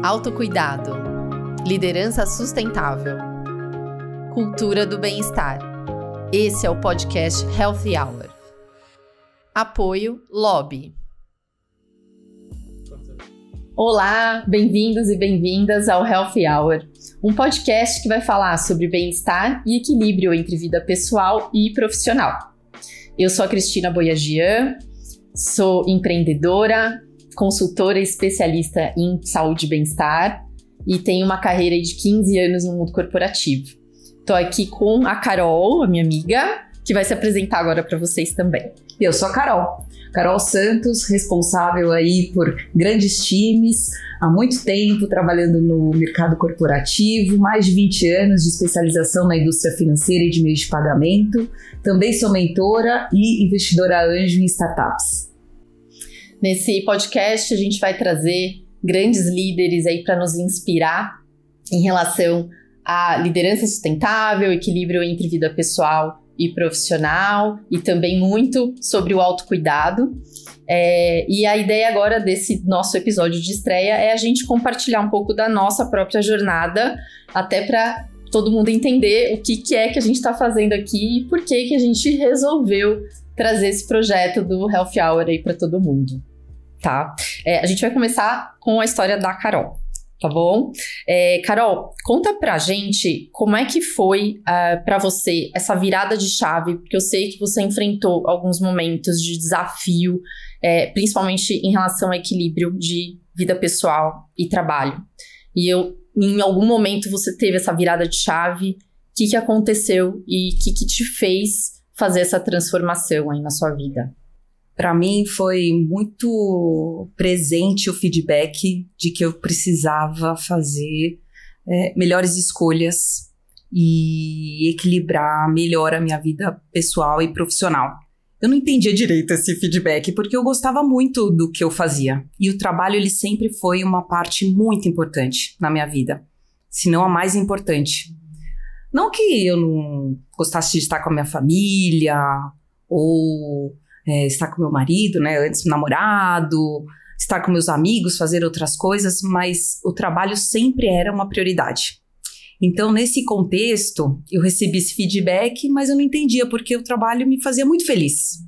Autocuidado, liderança sustentável, cultura do bem-estar. Esse é o podcast Healthy Hour. Apoio Lobby. Olá, bem-vindos e bem-vindas ao Healthy Hour, um podcast que vai falar sobre bem-estar e equilíbrio entre vida pessoal e profissional. Eu sou a Cristina Boyajian, sou empreendedora, consultora e especialista em saúde e bem-estar e tenho uma carreira de 15 anos no mundo corporativo. Estou aqui com a Carol, a minha amiga, que vai se apresentar agora para vocês também. Eu sou a Carol Santos, responsável aí por grandes times, há muito tempo trabalhando no mercado corporativo, mais de 20 anos de especialização na indústria financeira e de meios de pagamento. Também sou mentora e investidora anjo em startups. Nesse podcast a gente vai trazer grandes líderes aí para nos inspirar em relação à liderança sustentável, equilíbrio entre vida pessoal e profissional e também muito sobre o autocuidado. E a ideia agora desse nosso episódio de estreia é a gente compartilhar um pouco da nossa própria jornada, até para todo mundo entender o que é que a gente está fazendo aqui e por que a gente resolveu trazer esse projeto do Healthy Hour aí para todo mundo. Tá? A gente vai começar com a história da Carol, tá bom? Carol, conta pra gente como é que foi pra você essa virada de chave, porque eu sei que você enfrentou alguns momentos de desafio, principalmente em relação ao equilíbrio de vida pessoal e trabalho. E em algum momento você teve essa virada de chave, o que aconteceu e o que te fez fazer essa transformação aí na sua vida? Para mim foi muito presente o feedback de que eu precisava fazer melhores escolhas e equilibrar melhor a minha vida pessoal e profissional. Eu não entendia direito esse feedback porque eu gostava muito do que eu fazia. E o trabalho ele sempre foi uma parte muito importante na minha vida, se não a mais importante. Não que eu não gostasse de estar com a minha família ou estar com meu marido, né, antes namorado, estar com meus amigos, fazer outras coisas, mas o trabalho sempre era uma prioridade. Então, nesse contexto, eu recebi esse feedback, mas eu não entendia porque o trabalho me fazia muito feliz.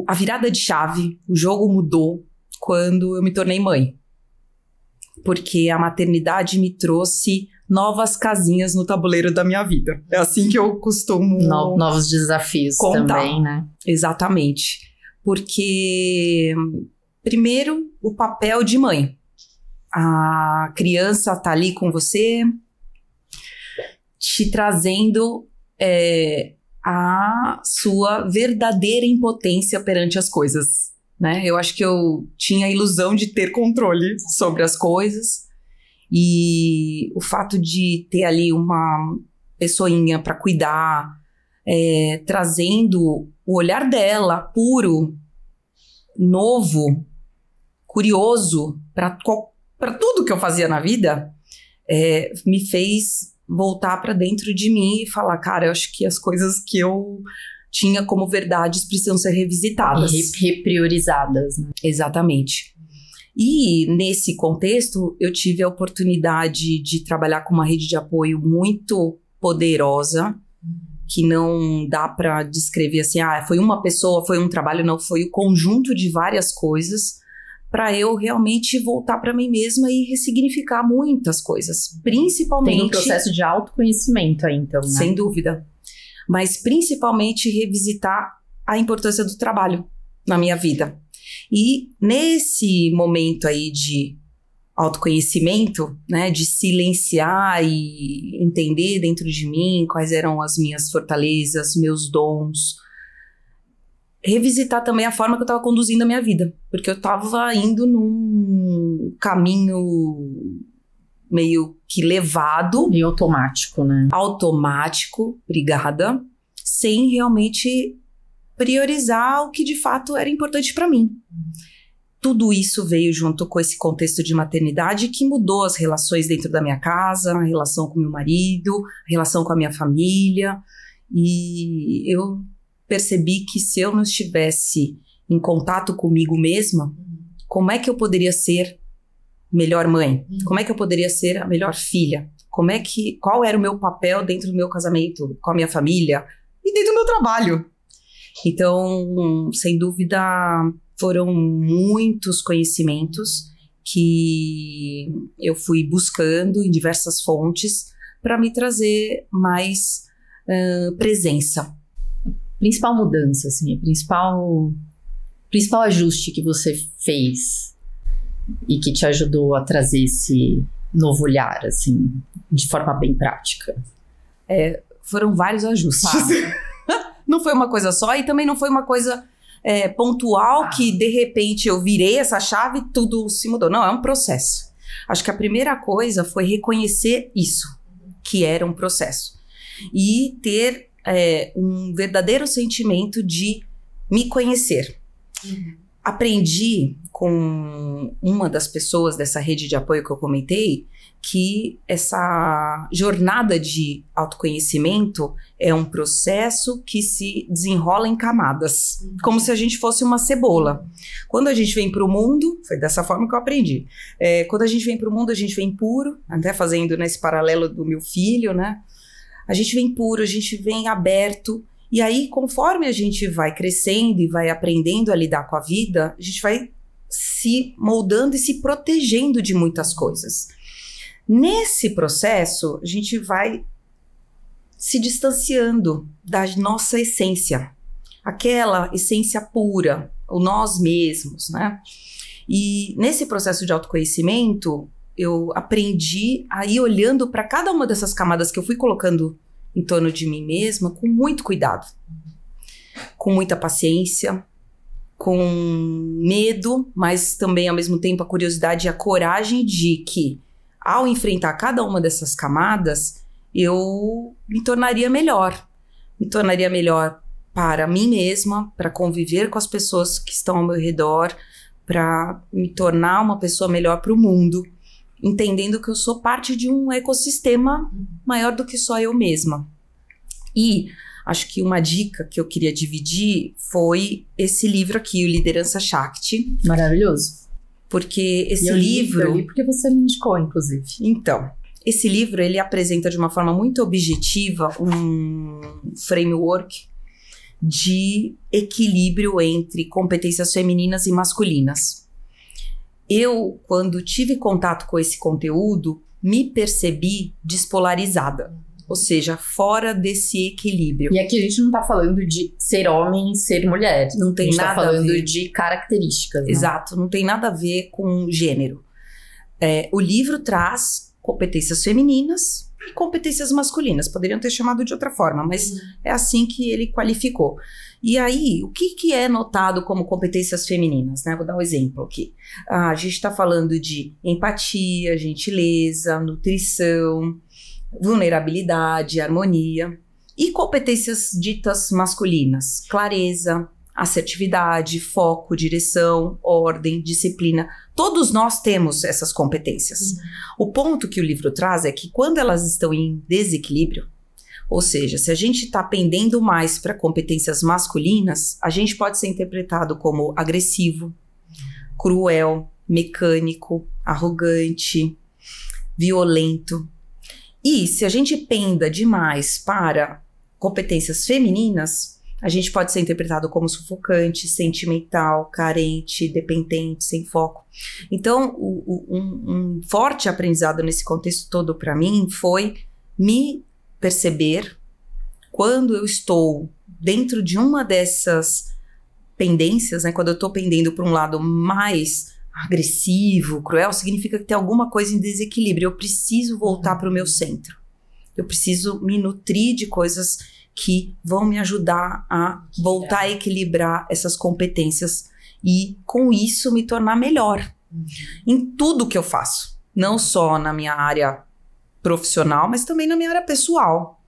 A virada de chave, o jogo mudou quando eu me tornei mãe, porque a maternidade me trouxe novas casinhas no tabuleiro da minha vida. É assim que eu costumo novos desafios contar. Também, né? Exatamente. Porque, primeiro, o papel de mãe. A criança tá ali com você, te trazendo a sua verdadeira impotência perante as coisas, né? Eu acho que eu tinha a ilusão de ter controle sobre as coisas. E o fato de ter ali uma pessoinha para cuidar, trazendo o olhar dela puro, novo, curioso para tudo que eu fazia na vida, me fez voltar para dentro de mim e falar, cara, eu acho que as coisas que eu tinha como verdades precisam ser revisitadas. E repriorizadas, né? Exatamente. E nesse contexto, eu tive a oportunidade de trabalhar com uma rede de apoio muito poderosa, que não dá para descrever assim, foi uma pessoa, foi um trabalho, não, foi o conjunto de várias coisas, para eu realmente voltar para mim mesma e ressignificar muitas coisas, principalmente... Tem um processo de autoconhecimento aí, então, né? Sem dúvida. Mas principalmente revisitar a importância do trabalho na minha vida. E nesse momento aí de autoconhecimento, né, de silenciar e entender dentro de mim quais eram as minhas fortalezas, meus dons, revisitar também a forma que eu estava conduzindo a minha vida, porque eu estava indo num caminho meio que levado. E automático, né? Automático, obrigada, sem realmente priorizar o que de fato era importante para mim. Tudo isso veio junto com esse contexto de maternidade que mudou as relações dentro da minha casa, a relação com meu marido, a relação com a minha família. E eu percebi que se eu não estivesse em contato comigo mesma, como é que eu poderia ser melhor mãe? Como é que eu poderia ser a melhor filha? Qual era o meu papel dentro do meu casamento, com a minha família e dentro do meu trabalho? Então, sem dúvida, foram muitos conhecimentos que eu fui buscando em diversas fontes para me trazer mais presença. Principal mudança, assim, principal ajuste que você fez e que te ajudou a trazer esse novo olhar, assim, de forma bem prática? Foram vários ajustes. Não foi uma coisa só e também não foi uma coisa pontual que de repente eu virei essa chave e tudo se mudou. Não, é um processo. Acho que a primeira coisa foi reconhecer isso, que era um processo. E ter um verdadeiro sentimento de me conhecer. Aprendi com uma das pessoas dessa rede de apoio que eu comentei que essa jornada de autoconhecimento é um processo que se desenrola em camadas, como se a gente fosse uma cebola. Quando a gente vem para o mundo, foi dessa forma que eu aprendi, quando a gente vem para o mundo, a gente vem puro, até fazendo nesse paralelo do meu filho, né? A gente vem puro, a gente vem aberto, e aí conforme a gente vai crescendo e vai aprendendo a lidar com a vida, a gente vai se moldando e se protegendo de muitas coisas. Nesse processo, a gente vai se distanciando da nossa essência, aquela essência pura, o nós mesmos, né? E nesse processo de autoconhecimento, eu aprendi a ir olhando para cada uma dessas camadas que eu fui colocando em torno de mim mesma com muito cuidado, com muita paciência, com medo, mas também ao mesmo tempo a curiosidade e a coragem de que ao enfrentar cada uma dessas camadas, eu me tornaria melhor. Me tornaria melhor para mim mesma, para conviver com as pessoas que estão ao meu redor, para me tornar uma pessoa melhor para o mundo, entendendo que eu sou parte de um ecossistema maior do que só eu mesma. E acho que uma dica que eu queria dividir foi esse livro aqui, o Liderança Shakti. Maravilhoso. Porque esse livro... Eu li porque você me indicou, inclusive. Então, esse livro, ele apresenta de uma forma muito objetiva um framework de equilíbrio entre competências femininas e masculinas. Eu, quando tive contato com esse conteúdo, me percebi despolarizada. Ou seja, fora desse equilíbrio. E aqui a gente não tá falando de ser homem e ser mulher. Não tem nada a ver. A gente tá falando de características. Exato, não tem nada a ver com gênero. O livro traz competências femininas e competências masculinas. Poderiam ter chamado de outra forma, mas é assim que ele qualificou. E aí, o que é notado como competências femininas, né? Vou dar um exemplo aqui. A gente tá falando de empatia, gentileza, nutrição, vulnerabilidade, harmonia. E competências ditas masculinas: clareza, assertividade, foco, direção, ordem, disciplina. Todos nós temos essas competências. O ponto que o livro traz é que quando elas estão em desequilíbrio, ou seja, se a gente está pendendo mais para competências masculinas, a gente pode ser interpretado como agressivo, cruel, mecânico, arrogante, violento. E se a gente penda demais para competências femininas, a gente pode ser interpretado como sufocante, sentimental, carente, dependente, sem foco. Então, um forte aprendizado nesse contexto todo para mim foi me perceber quando eu estou dentro de uma dessas pendências, né? Quando eu estou pendendo para um lado mais agressivo, cruel, significa que tem alguma coisa em desequilíbrio. Eu preciso voltar para o meu centro. Eu preciso me nutrir de coisas que vão me ajudar a voltar a equilibrar essas competências e, com isso, me tornar melhor em tudo que eu faço. Não só na minha área profissional, mas também na minha área pessoal.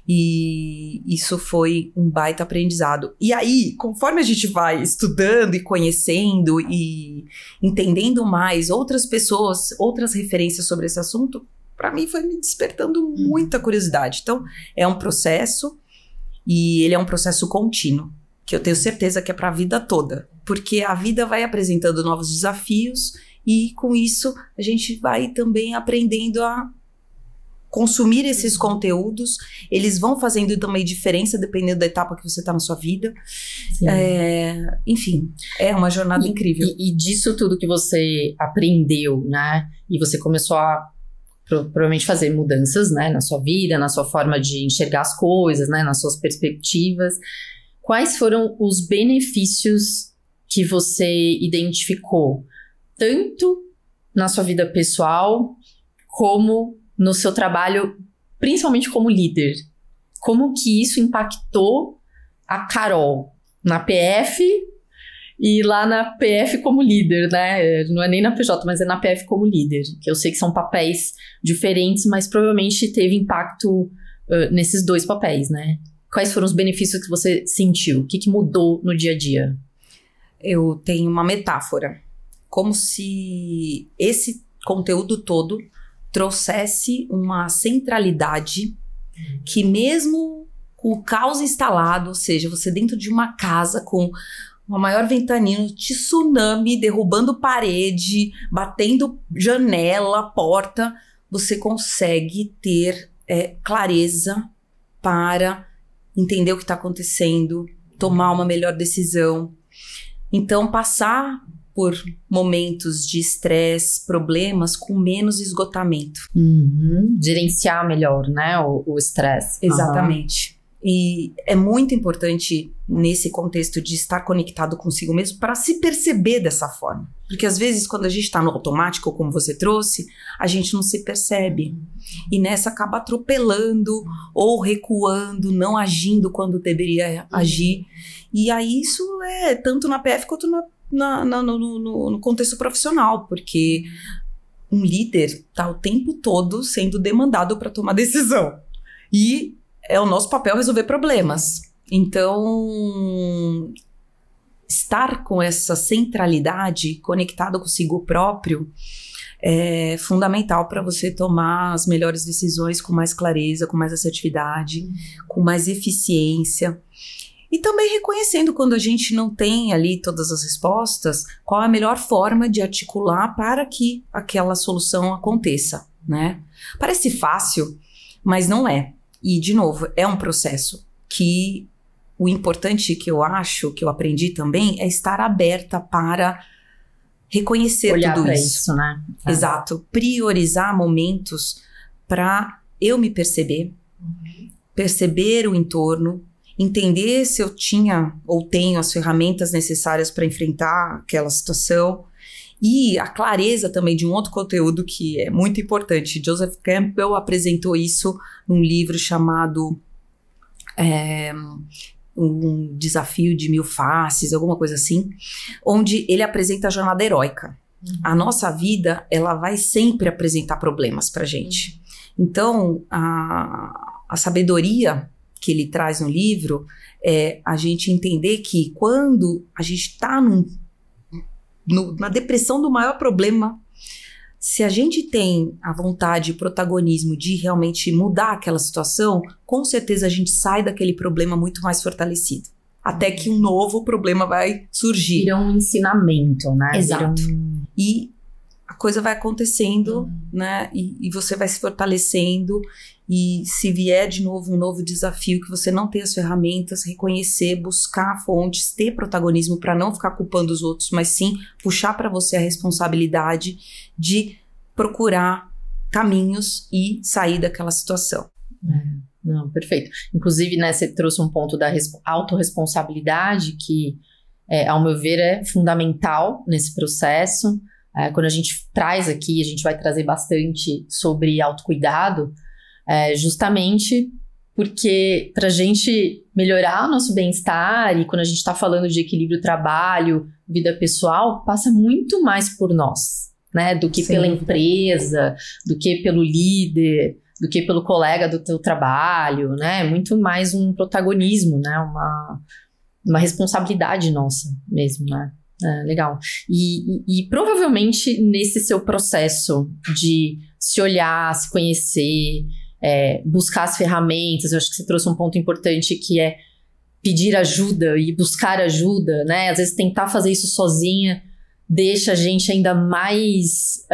E isso foi um baita aprendizado. E aí, conforme a gente vai estudando e conhecendo e entendendo mais outras pessoas, outras referências sobre esse assunto, para mim foi me despertando muita curiosidade. Então, é um processo e ele é um processo contínuo, que eu tenho certeza que é para a vida toda. Porque a vida vai apresentando novos desafios e com isso a gente vai também aprendendo a consumir esses conteúdos. Eles vão fazendo também diferença dependendo da etapa que você está na sua vida. Enfim, é uma jornada incrível. E disso tudo que você aprendeu, né? E você começou a provavelmente fazer mudanças, né? Na sua vida, na sua forma de enxergar as coisas, né? Nas suas perspectivas. Quais foram os benefícios que você identificou? Tanto na sua vida pessoal, como no seu trabalho, principalmente como líder. Como que isso impactou a Carol na PF e lá na PF como líder, né? Não é nem na PJ, mas é na PF como líder. Que eu sei que são papéis diferentes, mas provavelmente teve impacto nesses dois papéis, né? Quais foram os benefícios que você sentiu? O que mudou no dia a dia? Eu tenho uma metáfora. Como se esse conteúdo todo trouxesse uma centralidade que mesmo com o caos instalado, ou seja, você dentro de uma casa com uma maior ventania, tsunami, derrubando parede, batendo janela, porta, você consegue ter clareza para entender o que está acontecendo, tomar uma melhor decisão. Então, passar por momentos de estresse, problemas, com menos esgotamento. Gerenciar melhor, né, o estresse. Exatamente. E é muito importante nesse contexto de estar conectado consigo mesmo para se perceber dessa forma. Porque às vezes quando a gente está no automático, como você trouxe, a gente não se percebe. E nessa acaba atropelando ou recuando, não agindo quando deveria agir. E aí isso é tanto na PF quanto no contexto profissional, porque um líder está o tempo todo sendo demandado para tomar decisão. E é o nosso papel resolver problemas. Então, estar com essa centralidade, conectado consigo próprio, é fundamental para você tomar as melhores decisões com mais clareza, com mais assertividade, com mais eficiência. E também reconhecendo quando a gente não tem ali todas as respostas, qual é a melhor forma de articular para que aquela solução aconteça, né? Parece fácil, mas não é. E, de novo, é um processo que o importante que eu acho, que eu aprendi também, é estar aberta para reconhecer olhar tudo pra isso. né? Exato. Priorizar momentos para eu me perceber, perceber o entorno, entender se eu tinha ou tenho as ferramentas necessárias para enfrentar aquela situação. E a clareza também de um outro conteúdo que é muito importante. Joseph Campbell apresentou isso num livro chamado Um Desafio de Mil Faces, alguma coisa assim, onde ele apresenta a jornada heróica. A nossa vida, ela vai sempre apresentar problemas pra gente. Então, a sabedoria que ele traz no livro é a gente entender que quando a gente está na depressão do maior problema, se a gente tem a vontade e o protagonismo de realmente mudar aquela situação, com certeza a gente sai daquele problema muito mais fortalecido. Até que um novo problema vai surgir. Vira um ensinamento, né? Exato. E a coisa vai acontecendo, né? E você vai se fortalecendo. E se vier de novo um novo desafio que você não tem as ferramentas, reconhecer, buscar fontes, ter protagonismo para não ficar culpando os outros, mas sim puxar para você a responsabilidade de procurar caminhos e sair daquela situação. Não, perfeito. Inclusive, né, você trouxe um ponto da autorresponsabilidade que, ao meu ver, é fundamental nesse processo. Quando a gente traz aqui, a gente vai trazer bastante sobre autocuidado, justamente porque para a gente melhorar o nosso bem-estar e quando a gente está falando de equilíbrio trabalho, vida pessoal, passa muito mais por nós, né, do que pela empresa, do que pelo líder, do que pelo colega do teu trabalho, né, muito mais um protagonismo, né, uma responsabilidade nossa mesmo, né. Legal. E provavelmente nesse seu processo de se olhar, se conhecer, buscar as ferramentas, eu acho que você trouxe um ponto importante que é pedir ajuda e buscar ajuda, né? Às vezes tentar fazer isso sozinha deixa a gente ainda mais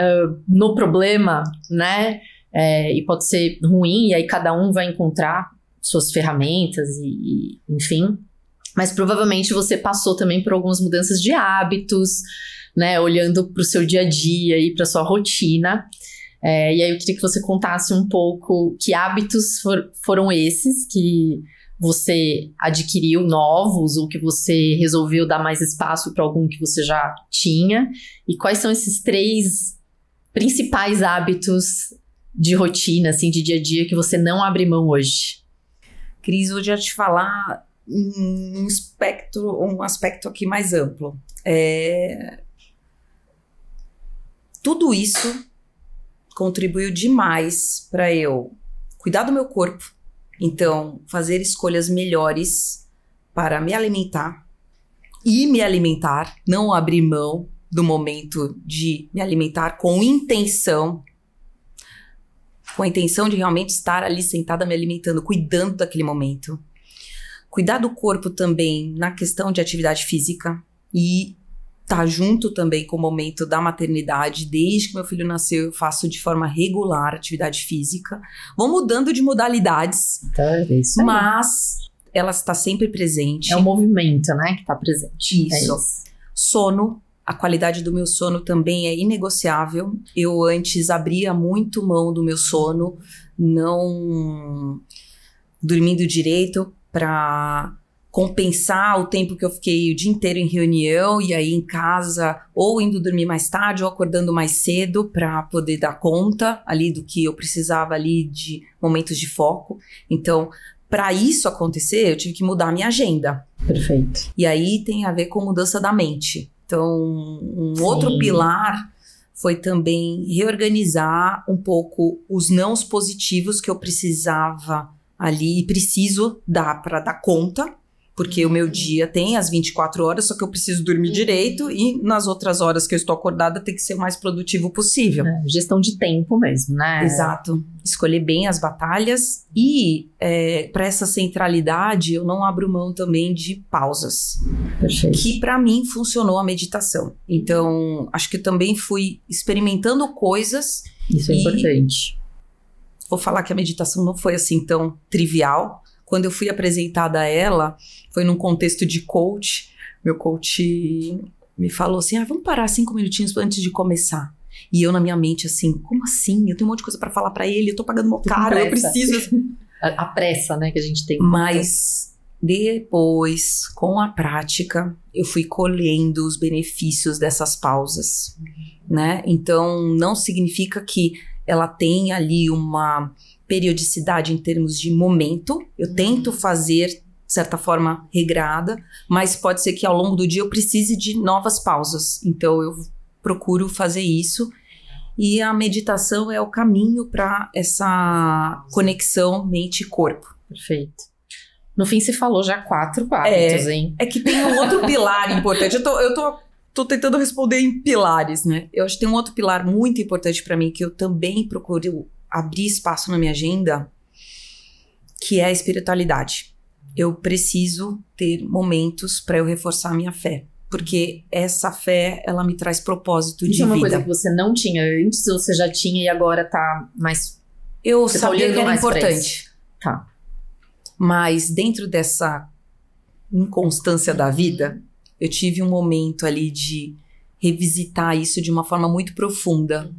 no problema, né? E pode ser ruim, e aí cada um vai encontrar suas ferramentas enfim. Mas provavelmente você passou também por algumas mudanças de hábitos, né? Olhando para o seu dia a dia e para sua rotina. E aí eu queria que você contasse um pouco que hábitos foram esses que você adquiriu novos ou que você resolveu dar mais espaço para algum que você já tinha. E quais são esses 3 principais hábitos de rotina, assim, de dia a dia que você não abre mão hoje? Cris, hoje eu ia te falar um aspecto aqui mais amplo. Tudo isso contribuiu demais para eu cuidar do meu corpo, então fazer escolhas melhores para me alimentar e me alimentar, não abrir mão do momento de me alimentar com a intenção de realmente estar ali sentada me alimentando, cuidando daquele momento. Cuidar do corpo também na questão de atividade física e tá junto também com o momento da maternidade. Desde que meu filho nasceu, eu faço de forma regular atividade física. Vou mudando de modalidades, É isso aí. mas ela está sempre presente. É o movimento, né, que está presente. Isso. Sono. A qualidade do meu sono também é inegociável. Eu antes abria muito mão do meu sono, não dormindo direito para compensar o tempo que eu fiquei o dia inteiro em reunião e aí em casa, ou indo dormir mais tarde ou acordando mais cedo para poder dar conta ali do que eu precisava ali de momentos de foco. Então, para isso acontecer, eu tive que mudar a minha agenda. Perfeito. E aí tem a ver com mudança da mente. Então, outro pilar foi também reorganizar um pouco os nãos positivos que eu precisava ali e preciso dar para dar conta, porque o meu dia tem as 24 horas, só que eu preciso dormir direito e nas outras horas que eu estou acordada tem que ser o mais produtivo possível. Gestão de tempo mesmo, né? Exato. Escolher bem as batalhas e para essa centralidade eu não abro mão também de pausas. Perfeito. Que para mim funcionou a meditação. Então, acho que eu também fui experimentando coisas. Isso é importante. Vou falar que a meditação não foi assim tão trivial. Quando eu fui apresentada a ela, foi num contexto de coach. Meu coach me falou assim, vamos parar 5 minutinhos antes de começar. E eu na minha mente assim, como assim? Eu tenho um monte de coisa pra falar pra ele, eu tô pagando mó caro, eu preciso... A pressa, né, que a gente tem. Mas depois, com a prática, eu fui colhendo os benefícios dessas pausas, né? Então, não significa que ela tem ali uma periodicidade em termos de momento. Eu tento fazer, de certa forma, regrada, mas pode ser que ao longo do dia eu precise de novas pausas. Então, eu procuro fazer isso. E a meditação é o caminho para essa conexão mente e corpo. Perfeito. No fim, você falou já 4 hábitos, hein? É que tem um outro pilar importante. Eu tô tentando responder em pilares, né? Eu acho que tem um outro pilar muito importante para mim que eu também procuro abrir espaço na minha agenda, que é a espiritualidade. Eu preciso ter momentos para eu reforçar a minha fé, porque essa fé, ela me traz propósito de vida. Isso é uma coisa que você não tinha antes ou você já tinha e agora tá mais... Eu sabia que era importante. Tá. Mas dentro dessa inconstância da vida, eu tive um momento ali de revisitar isso de uma forma muito profunda,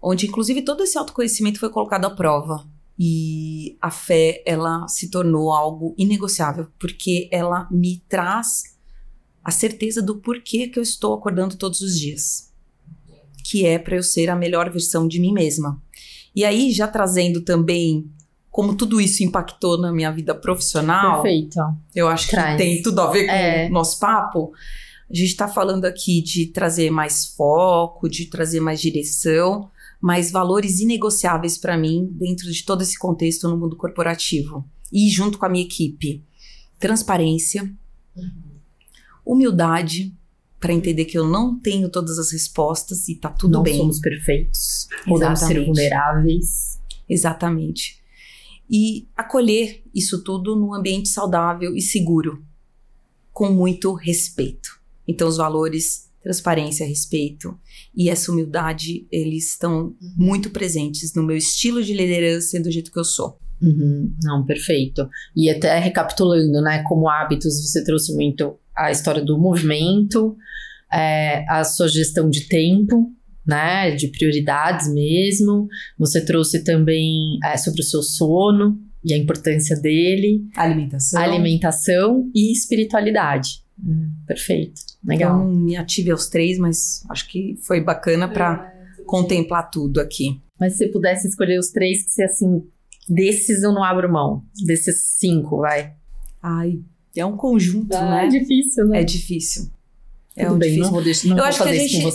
onde inclusive todo esse autoconhecimento foi colocado à prova. E a fé, ela se tornou algo inegociável, porque ela me traz a certeza do porquê que eu estou acordando todos os dias, que é para eu ser a melhor versão de mim mesma. E aí, já trazendo também como tudo isso impactou na minha vida profissional. Perfeito. Eu acho que tem tudo a ver com o nosso papo. A gente está falando aqui de trazer mais foco, de trazer mais direção, mas valores inegociáveis para mim dentro de todo esse contexto no mundo corporativo. E junto com a minha equipe. Transparência, humildade, para entender que eu não tenho todas as respostas e tá tudo bem. Não somos perfeitos. Podemos ser vulneráveis. Exatamente. E acolher isso tudo num ambiente saudável e seguro, com muito respeito. Então, os valores transparência, respeito e essa humildade, eles estão muito presentes no meu estilo de liderança e do jeito que eu sou. Não, perfeito. E até recapitulando, né, como hábitos, você trouxe muito a história do movimento, a sua gestão de tempo, né, de prioridades mesmo. Você trouxe também sobre o seu sono e a importância dele. Alimentação e espiritualidade. Perfeito, legal. Eu não me ative aos 3, mas acho que foi bacana para contemplar tudo aqui. Mas se você pudesse escolher os 3 que você, assim, desses eu não abro mão, desses 5, vai. Ai, é um conjunto, né? É difícil, né? É difícil. Tudo bem, não vou deixar. Eu acho que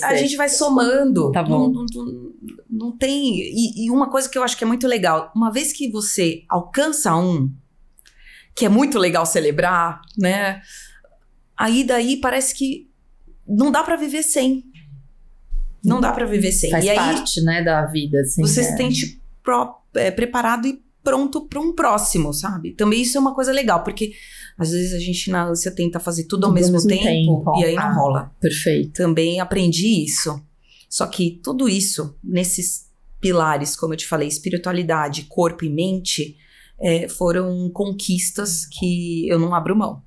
a gente vai somando. Tá bom. Não tem. E uma coisa que eu acho que é muito legal, uma vez que você alcança que é muito legal celebrar, né? Aí daí parece que não dá pra viver sem. Não dá pra viver sem. Faz e aí, parte, né, da vida. Assim, você se sente preparado e pronto para um próximo, sabe? Também isso é uma coisa legal, porque às vezes a gente na ânsia tenta fazer tudo ao mesmo tempo e aí não rola. Perfeito. Também aprendi isso. Só que tudo isso, nesses pilares, como eu te falei, espiritualidade, corpo e mente, foram conquistas que eu não abro mão.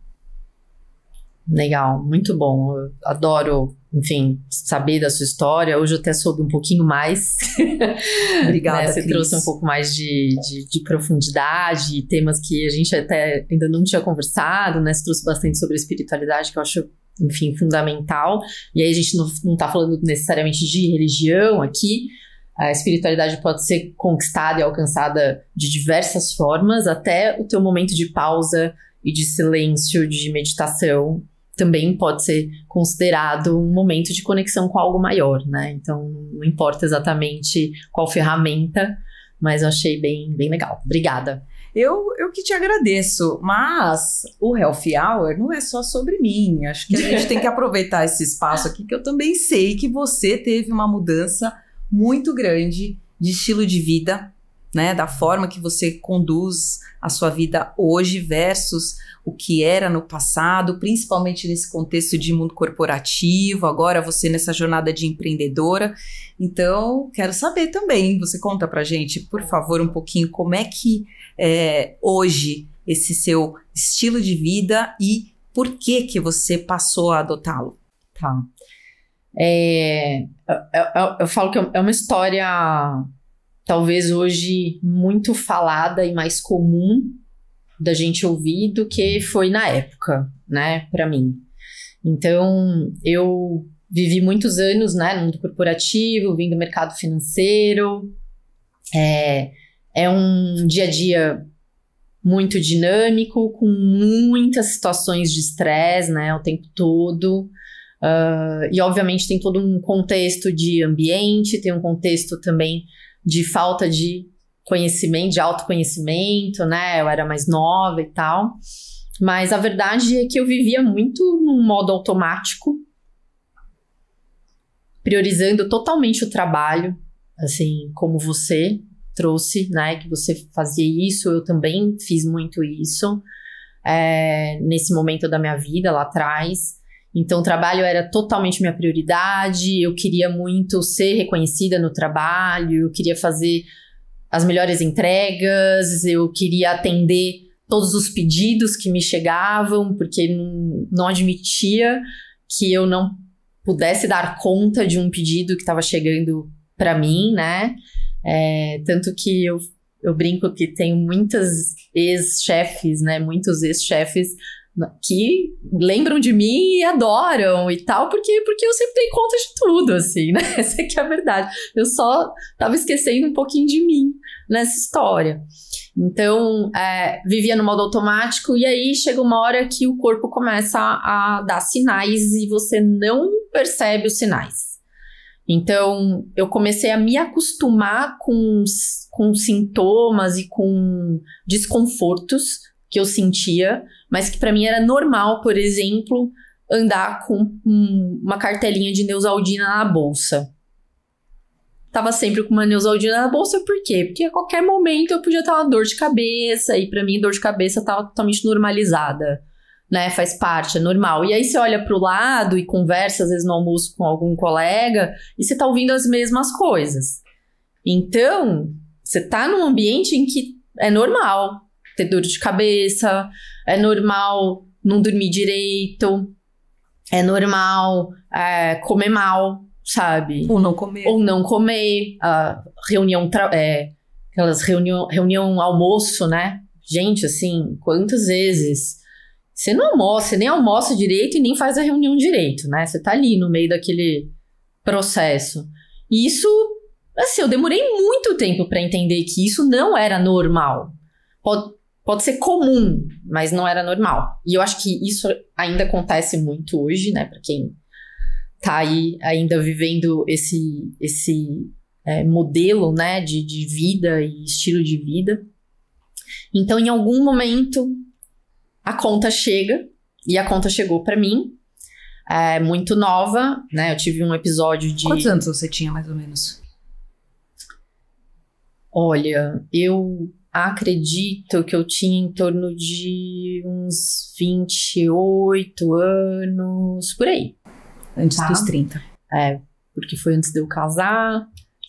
Legal, muito bom. Eu adoro, enfim, saber da sua história. Hoje eu até soube um pouquinho mais. Obrigada, né? Você Cris. trouxe um pouco mais de profundidade, temas que a gente até ainda não tinha conversado, né? Você trouxe bastante sobre a espiritualidade, que eu acho, enfim, fundamental. E aí a gente não tá falando necessariamente de religião aqui. A espiritualidade pode ser conquistada e alcançada de diversas formas, até o teu momento de pausa e de silêncio, de meditação, também pode ser considerado um momento de conexão com algo maior, né? Então, não importa exatamente qual ferramenta, mas eu achei bem, bem legal. Obrigada. Eu que te agradeço, mas o Healthy Hour não é só sobre mim. Acho que a gente tem que aproveitar esse espaço aqui, que eu também sei que você teve uma mudança muito grande de estilo de vida, né? Da forma que você conduz a sua vida hoje versus o que era no passado, principalmente nesse contexto de mundo corporativo, agora você nessa jornada de empreendedora. Então, quero saber também, você conta pra gente, por favor, um pouquinho como é que hoje esse seu estilo de vida e por que você passou a adotá-lo. Tá. Eu falo que é uma história talvez hoje muito falada e mais comum da gente ouvir do que foi na época, né, pra mim. Então, eu vivi muitos anos, né, no mundo corporativo, vim do mercado financeiro. É um dia a dia muito dinâmico, com muitas situações de estresse, né, o tempo todo. E, obviamente, tem todo um contexto de ambiente, tem um contexto também de falta de conhecimento, de autoconhecimento, né? Eu era mais nova e tal. Mas a verdade é que eu vivia muito num modo automático, priorizando totalmente o trabalho, assim, como você trouxe, né? Que você fazia isso, eu também fiz muito isso nesse momento da minha vida, lá atrás. Então, o trabalho era totalmente minha prioridade, eu queria muito ser reconhecida no trabalho, eu queria fazer as melhores entregas, eu queria atender todos os pedidos que me chegavam, porque não admitia que eu não pudesse dar conta de um pedido que estava chegando para mim, né? Tanto que eu brinco que tenho muitas ex-chefes, né? Muitos ex-chefes que lembram de mim e adoram e tal, porque eu sempre dei conta de tudo, assim, né? Essa que é a verdade. Eu só tava esquecendo um pouquinho de mim nessa história. Então, vivia no modo automático e aí chega uma hora que o corpo começa a dar sinais e você não percebe os sinais. Então, eu comecei a me acostumar com sintomas e com desconfortos que eu sentia, mas que pra mim era normal, por exemplo, andar com uma cartelinha de Neosaldina na bolsa. Tava sempre com uma Neosaldina na bolsa, por quê? Porque a qualquer momento eu podia ter uma dor de cabeça, e pra mim dor de cabeça tava totalmente normalizada, né? Faz parte, é normal. E aí você olha pro lado e conversa, às vezes, no almoço com algum colega, e você tá ouvindo as mesmas coisas. Então, você tá num ambiente em que é normal ter dor de cabeça, é normal não dormir direito, é normal comer mal, sabe? Ou não comer. Ou não comer. Aquelas reunião almoço, né? Gente, assim, quantas vezes você não almoça, você nem almoça direito e nem faz a reunião direito, né? Você tá ali no meio daquele processo. E isso, assim, eu demorei muito tempo pra entender que isso não era normal. Pode ser comum, mas não era normal. E eu acho que isso ainda acontece muito hoje, né? Pra quem tá aí ainda vivendo esse modelo, né? De vida e estilo de vida. Então, em algum momento, a conta chega. E a conta chegou pra mim. Muito nova, né? Eu tive um episódio de... Quantos anos você tinha, mais ou menos? Olha, eu acredito que eu tinha em torno de uns 28 anos, por aí. Antes dos 30. Porque foi antes de eu casar.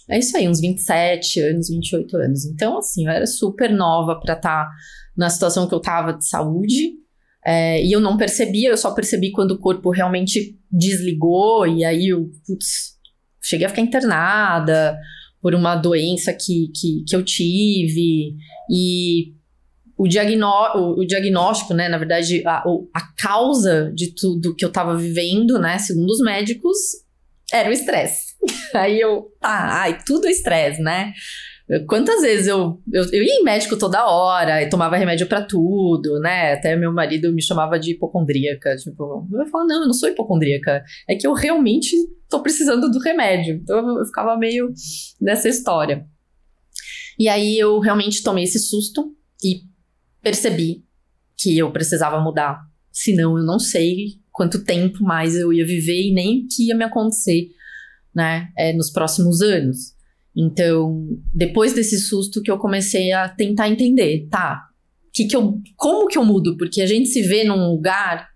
É isso aí, uns 27 anos, 28 anos. Então, assim, eu era super nova pra estar na situação que eu tava de saúde. E eu não percebia, eu só percebi quando o corpo realmente desligou. E aí eu, cheguei a ficar internada por uma doença que eu tive. E o diagnóstico, né, na verdade, a causa de tudo que eu tava vivendo, né, segundo os médicos, era o estresse. Aí tudo é estresse, né? Quantas vezes eu ia em médico toda hora e tomava remédio pra tudo, né? Até meu marido me chamava de hipocondríaca. Tipo, eu falava, não, eu não sou hipocondríaca. É que eu realmente tô precisando do remédio. Então eu ficava meio nessa história. E aí eu realmente tomei esse susto e percebi que eu precisava mudar. Senão eu não sei quanto tempo mais eu ia viver e nem o que ia me acontecer, né? Nos próximos anos. Então, depois desse susto que eu comecei a tentar entender, como que eu mudo? Porque a gente se vê num lugar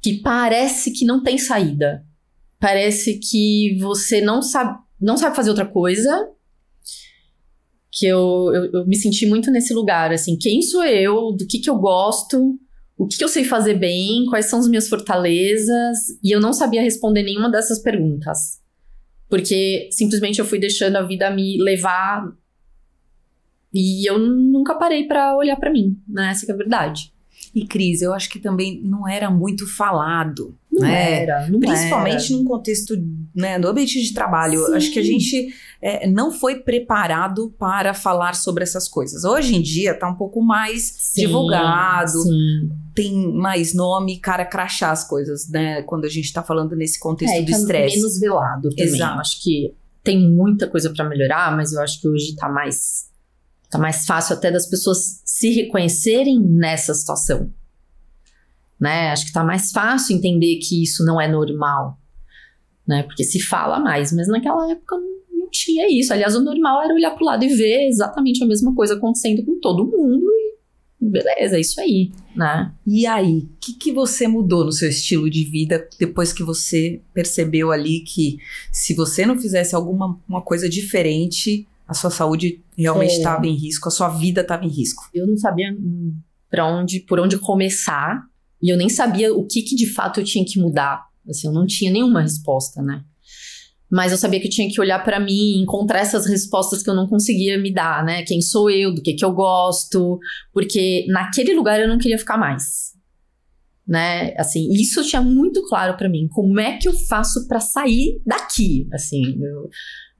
que parece que não tem saída. Parece que você não sabe fazer outra coisa. Que eu me senti muito nesse lugar, assim, quem sou eu, do que eu gosto, o que eu sei fazer bem, quais são as minhas fortalezas, e eu não sabia responder nenhuma dessas perguntas. Porque simplesmente eu fui deixando a vida me levar e eu nunca parei pra olhar pra mim, né? Essa que é a verdade. E Cris, eu acho que também não era muito falado. Não né? era. Principalmente num contexto, né, do ambiente de trabalho. Sim. Acho que a gente não foi preparado para falar sobre essas coisas. Hoje em dia tá um pouco mais divulgado, tem mais nome, cara crachá as coisas, né? Quando a gente tá falando nesse contexto do estresse. Menos velado também. Exato. Acho que tem muita coisa pra melhorar, mas eu acho que hoje tá mais fácil até das pessoas se reconhecerem nessa situação. Né? Acho que tá mais fácil entender que isso não é normal, né? Porque se fala mais, mas naquela época não tinha isso. Aliás, o normal era olhar pro lado e ver exatamente a mesma coisa acontecendo com todo mundo e beleza, é isso aí, né? E aí, o que você mudou no seu estilo de vida depois que você percebeu ali que se você não fizesse uma coisa diferente, a sua saúde realmente estava em risco, a sua vida estava em risco? Eu não sabia por onde começar. E eu nem sabia o que de fato eu tinha que mudar. Assim, eu não tinha nenhuma resposta, né? Mas eu sabia que eu tinha que olhar pra mim e encontrar essas respostas que eu não conseguia me dar, né? Quem sou eu, do que eu gosto. Porque naquele lugar eu não queria ficar mais. Né? Assim, isso tinha muito claro pra mim. Como é que eu faço pra sair daqui? Assim, eu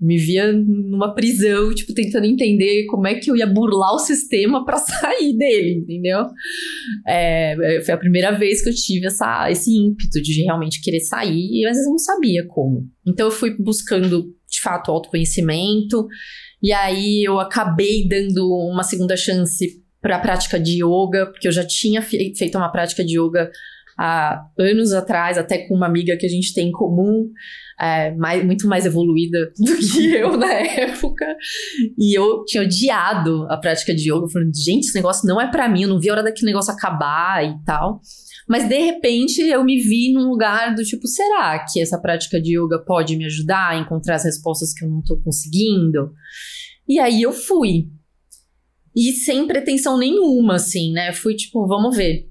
me via numa prisão, tipo, tentando entender como é que eu ia burlar o sistema pra sair dele, entendeu? Foi a primeira vez que eu tive esse ímpeto de realmente querer sair, e às vezes eu não sabia como. Então eu fui buscando, de fato, autoconhecimento, e aí eu acabei dando uma segunda chance pra prática de yoga, porque eu já tinha feito uma prática de yoga há anos atrás, até com uma amiga que a gente tem em comum, muito mais evoluída do que eu na época. E eu tinha odiado a prática de yoga. Eu falei, gente, esse negócio não é pra mim, eu não vi a hora daquele negócio acabar e tal. Mas, de repente, eu me vi num lugar do tipo, será que essa prática de yoga pode me ajudar a encontrar as respostas que eu não tô conseguindo? E aí eu fui. E sem pretensão nenhuma, assim, né? Fui tipo, vamos ver.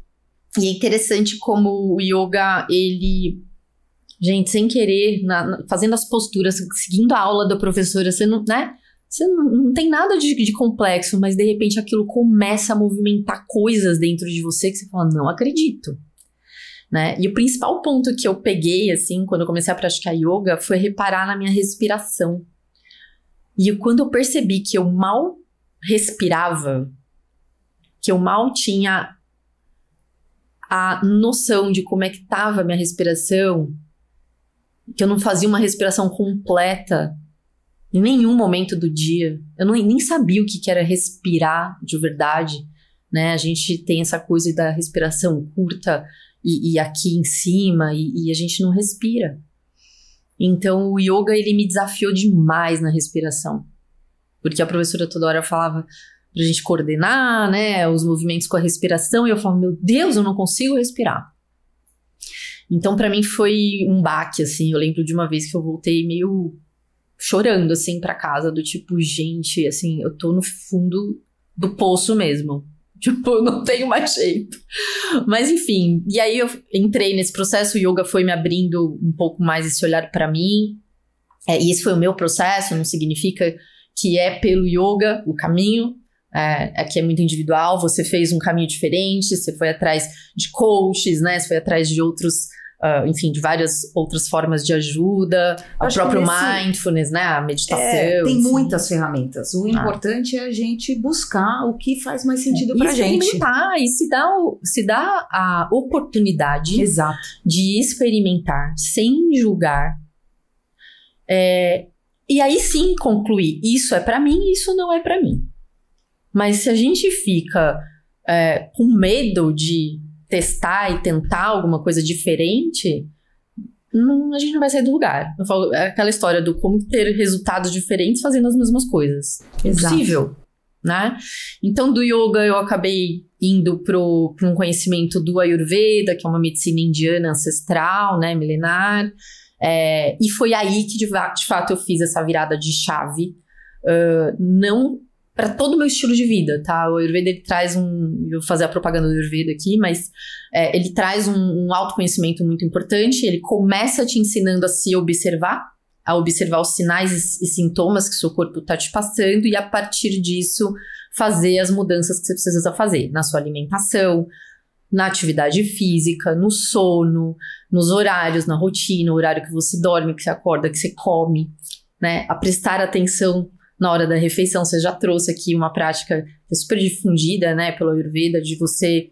E é interessante como o yoga, ele... Gente, sem querer, fazendo as posturas, seguindo a aula da professora, você não, né? Você não tem nada de complexo, mas de repente aquilo começa a movimentar coisas dentro de você que você fala, não acredito. Né? E o principal ponto que eu peguei, assim, quando eu comecei a praticar yoga, foi reparar na minha respiração. E quando eu percebi que eu mal respirava, que eu mal tinha a noção de como é que estava a minha respiração, que eu não fazia uma respiração completa em nenhum momento do dia. Eu nem sabia o que era respirar de verdade, né? A gente tem essa coisa da respiração curta e aqui em cima, e a gente não respira. Então, o yoga, ele me desafiou demais na respiração. Porque a professora toda hora falava pra gente coordenar, né, os movimentos com a respiração, e eu falava, meu Deus, eu não consigo respirar. Então, pra mim, foi um baque, assim. Eu lembro de uma vez que eu voltei meio chorando, assim, pra casa, do tipo, gente, assim, eu tô no fundo do poço mesmo. Tipo, eu não tenho mais jeito. Mas, enfim, e aí eu entrei nesse processo, o yoga foi me abrindo um pouco mais esse olhar pra mim. E esse foi o meu processo, não significa que é pelo yoga o caminho. Aqui é muito individual, você fez um caminho diferente, você foi atrás de coaches, né? Você foi atrás de outros, enfim, de várias outras formas de ajuda, o próprio mindfulness, né? A meditação. Tem muitas ferramentas. O importante é a gente buscar o que faz mais sentido pra gente. Experimentar e se dá a oportunidade Exato. de experimentar sem julgar. E aí sim concluir, isso é pra mim, isso não é pra mim. Mas se a gente fica com medo de testar e tentar alguma coisa diferente, a gente não vai sair do lugar. Eu falo, é aquela história do como ter resultados diferentes fazendo as mesmas coisas. É impossível, né? Então, do yoga eu acabei indo para um conhecimento do Ayurveda, que é uma medicina indiana ancestral, né, milenar. E foi aí que, de fato, eu fiz essa virada de chave. Não para todo o meu estilo de vida, tá? O Ayurveda, ele traz eu vou fazer a propaganda do Ayurveda aqui, mas ele traz um autoconhecimento muito importante. Ele começa te ensinando a se observar, a observar os sinais e sintomas que o seu corpo tá te passando, e a partir disso fazer as mudanças que você precisa fazer na sua alimentação, na atividade física, no sono, nos horários, na rotina, o horário que você dorme, que você acorda, que você come, né? A prestar atenção na hora da refeição. Você já trouxe aqui uma prática que é super difundida, né, pelo Ayurveda, de você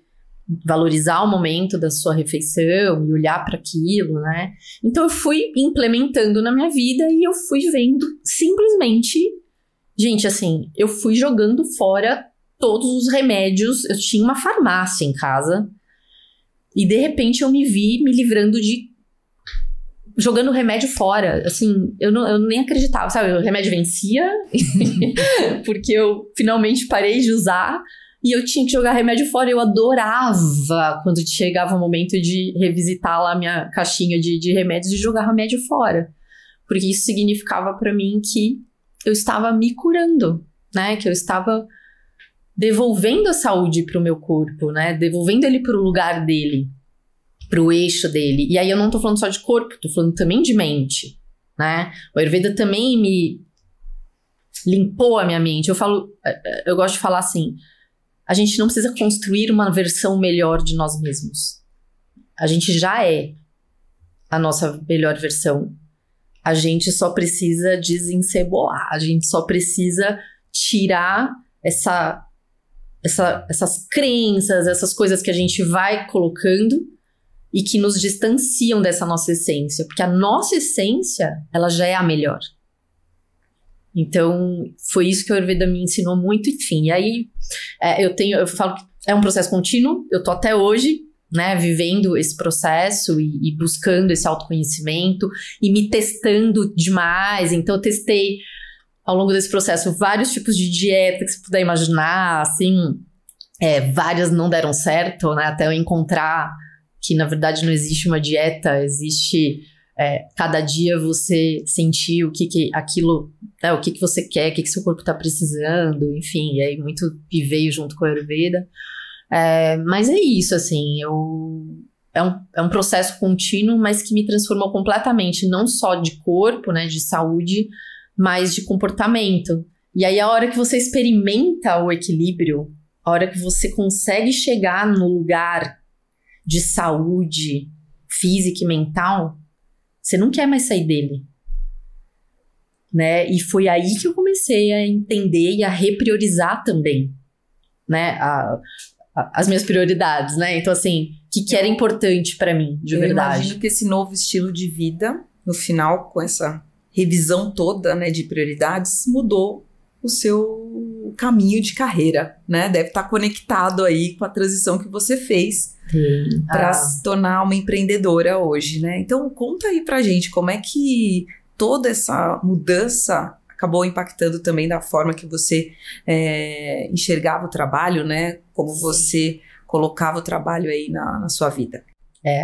valorizar o momento da sua refeição e olhar para aquilo, né? Então eu fui implementando na minha vida e eu fui vendo simplesmente, gente, assim, eu fui jogando fora todos os remédios. Eu tinha uma farmácia em casa e de repente eu me vi me livrando jogando o remédio fora, assim, eu nem acreditava, sabe? O remédio vencia, porque eu finalmente parei de usar e eu tinha que jogar remédio fora. Eu adorava quando chegava o momento de revisitar lá a minha caixinha de remédios e jogar remédio fora, porque isso significava pra mim que eu estava me curando, né? Que eu estava devolvendo a saúde pro meu corpo, né? Devolvendo ele pro lugar dele, pro eixo dele. E aí eu não tô falando só de corpo, tô falando também de mente, né? O Ayurveda também me limpou a minha mente. Eu gosto de falar assim, a gente não precisa construir uma versão melhor de nós mesmos. A gente já é a nossa melhor versão. A gente só precisa desencebolar, a gente só precisa tirar essas crenças, essas coisas que a gente vai colocando e que nos distanciam dessa nossa essência, porque a nossa essência, ela já é a melhor. Então, foi isso que o Ayurveda me ensinou muito, enfim. E aí, eu falo que é um processo contínuo, eu tô até hoje né, vivendo esse processo e buscando esse autoconhecimento e me testando demais. Então eu testei ao longo desse processo vários tipos de dieta que você puder imaginar, assim, várias não deram certo, né, até eu encontrar que na verdade não existe uma dieta, existe cada dia você sentir o que aquilo, né, o que você quer, o que seu corpo está precisando, enfim, e aí muito me veio junto com a Ayurveda. Mas é isso, assim, é um processo contínuo, mas que me transformou completamente, não só de corpo, né, de saúde, mas de comportamento. E aí a hora que você experimenta o equilíbrio, a hora que você consegue chegar no lugar de saúde física e mental, você não quer mais sair dele, né? E foi aí que eu comecei a entender e a repriorizar também, né? As minhas prioridades, né? Então, assim, o que era importante pra mim, de verdade. Eu imagino que esse novo estilo de vida, no final, com essa revisão toda, né, de prioridades, mudou o seu caminho de carreira, né? Deve estar conectado aí com a transição que você fez para se tornar uma empreendedora hoje, né? Então, conta aí pra gente como é que toda essa mudança acabou impactando também da forma que você enxergava o trabalho, né? Como você colocava o trabalho aí na sua vida.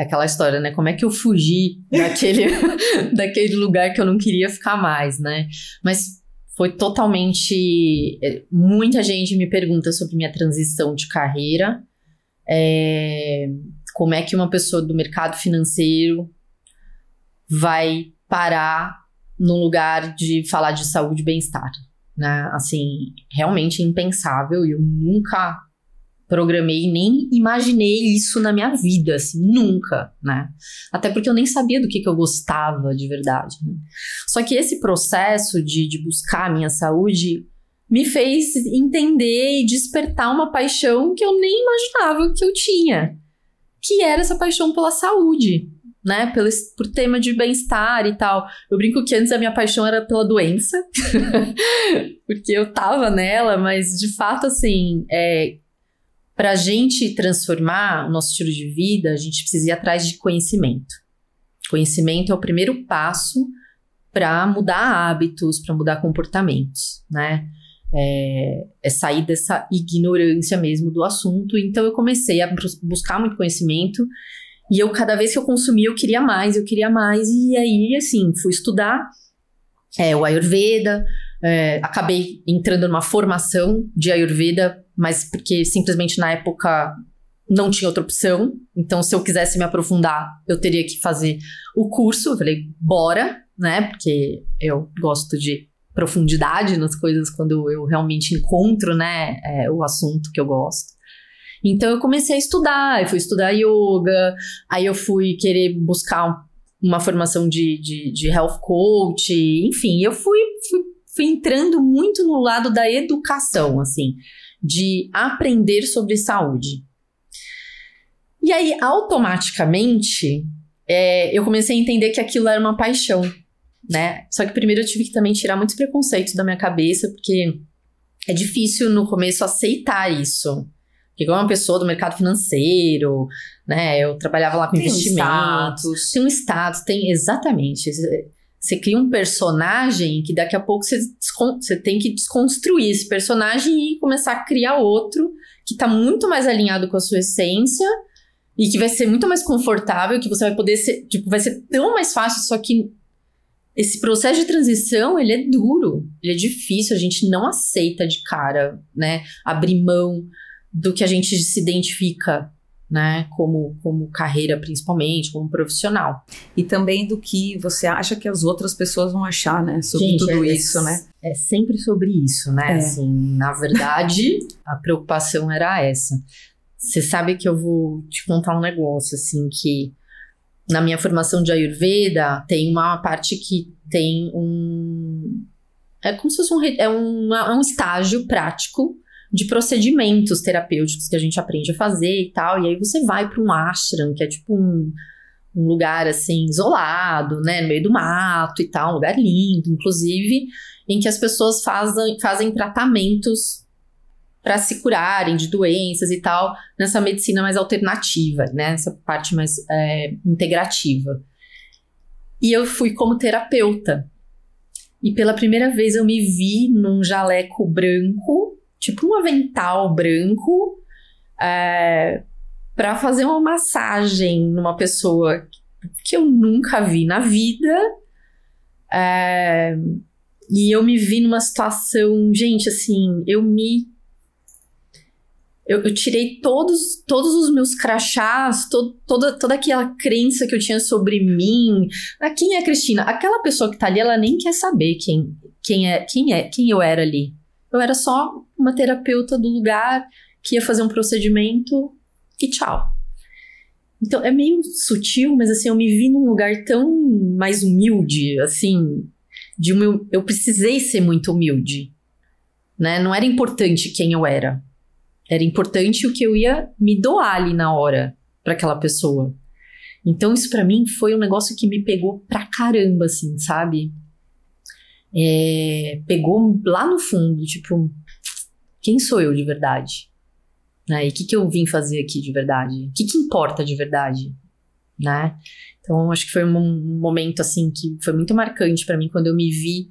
Aquela história, né? Como é que eu fugi daquele lugar que eu não queria ficar mais, né? Mas foi totalmente... Muita gente me pergunta sobre minha transição de carreira. Como é que uma pessoa do mercado financeiro vai parar num lugar de falar de saúde e bem-estar, né? Assim, realmente impensável. Eu nunca programei, nem imaginei isso na minha vida, assim, nunca, né? Até porque eu nem sabia do que eu gostava de verdade, né? Só que esse processo de buscar a minha saúde me fez entender e despertar uma paixão que eu nem imaginava que eu tinha, que era essa paixão pela saúde, né? Por tema de bem-estar e tal. Eu brinco que antes a minha paixão era pela doença, porque eu tava nela, mas de fato, assim, pra gente transformar o nosso estilo de vida, a gente precisa ir atrás de conhecimento. Conhecimento é o primeiro passo para mudar hábitos, para mudar comportamentos, né? Sair dessa ignorância mesmo do assunto. Então eu comecei a buscar muito conhecimento e cada vez que eu consumia eu queria mais, e aí assim, fui estudar o Ayurveda, acabei entrando numa formação de Ayurveda, mas porque simplesmente na época não tinha outra opção, então se eu quisesse me aprofundar eu teria que fazer o curso. Eu falei, bora, né, porque eu gosto de profundidade nas coisas quando eu realmente encontro, né, o assunto que eu gosto. Então eu comecei a estudar, eu fui estudar yoga, aí eu fui querer buscar uma formação de health coach, enfim, eu fui entrando muito no lado da educação, assim, de aprender sobre saúde. E aí, automaticamente, eu comecei a entender que aquilo era uma paixão, né? Só que primeiro eu tive que também tirar muitos preconceitos da minha cabeça, porque é difícil no começo aceitar isso. Porque como uma pessoa do mercado financeiro, né? Eu trabalhava lá com investimentos. Tem um status, exatamente. Você cria um personagem que daqui a pouco você tem que desconstruir esse personagem e começar a criar outro que tá muito mais alinhado com a sua essência e que vai ser muito mais confortável, que você vai poder ser, tipo, vai ser tão mais fácil, só que esse processo de transição, ele é duro, ele é difícil, a gente não aceita de cara, né, abrir mão do que a gente se identifica, né, como carreira principalmente, como profissional. E também do que você acha que as outras pessoas vão achar, né, sobre tudo isso, né? É sempre sobre isso, né, assim, na verdade, a preocupação era essa. Você sabe que eu vou te contar um negócio, assim, que na minha formação de Ayurveda tem uma parte que tem como se fosse um estágio prático de procedimentos terapêuticos que a gente aprende a fazer e tal, e aí você vai para um ashram, que é tipo um lugar, assim, isolado, né, no meio do mato e tal, um lugar lindo, inclusive, em que as pessoas fazem tratamentos para se curarem de doenças e tal, nessa medicina mais alternativa, né? Essa parte mais integrativa. E eu fui como terapeuta. E pela primeira vez eu me vi num jaleco branco, tipo um avental branco, para fazer uma massagem numa pessoa que eu nunca vi na vida. E eu me vi numa situação, gente, assim, eu tirei todos os meus crachás, toda aquela crença que eu tinha sobre mim. Quem é a Cristina? Aquela pessoa que tá ali, ela nem quer saber quem eu era ali. Eu era só uma terapeuta do lugar que ia fazer um procedimento e tchau. Então, é meio sutil, mas assim, eu me vi num lugar tão mais humilde, assim, eu precisei ser muito humilde, né? Não era importante quem eu era. Era importante o que eu ia me doar ali na hora para aquela pessoa. Então isso para mim foi um negócio que me pegou pra caramba, assim, sabe? Pegou lá no fundo, tipo, quem sou eu de verdade? Né? E o que eu vim fazer aqui de verdade? O que importa de verdade? Né? Então acho que foi um momento assim que foi muito marcante para mim quando eu me vi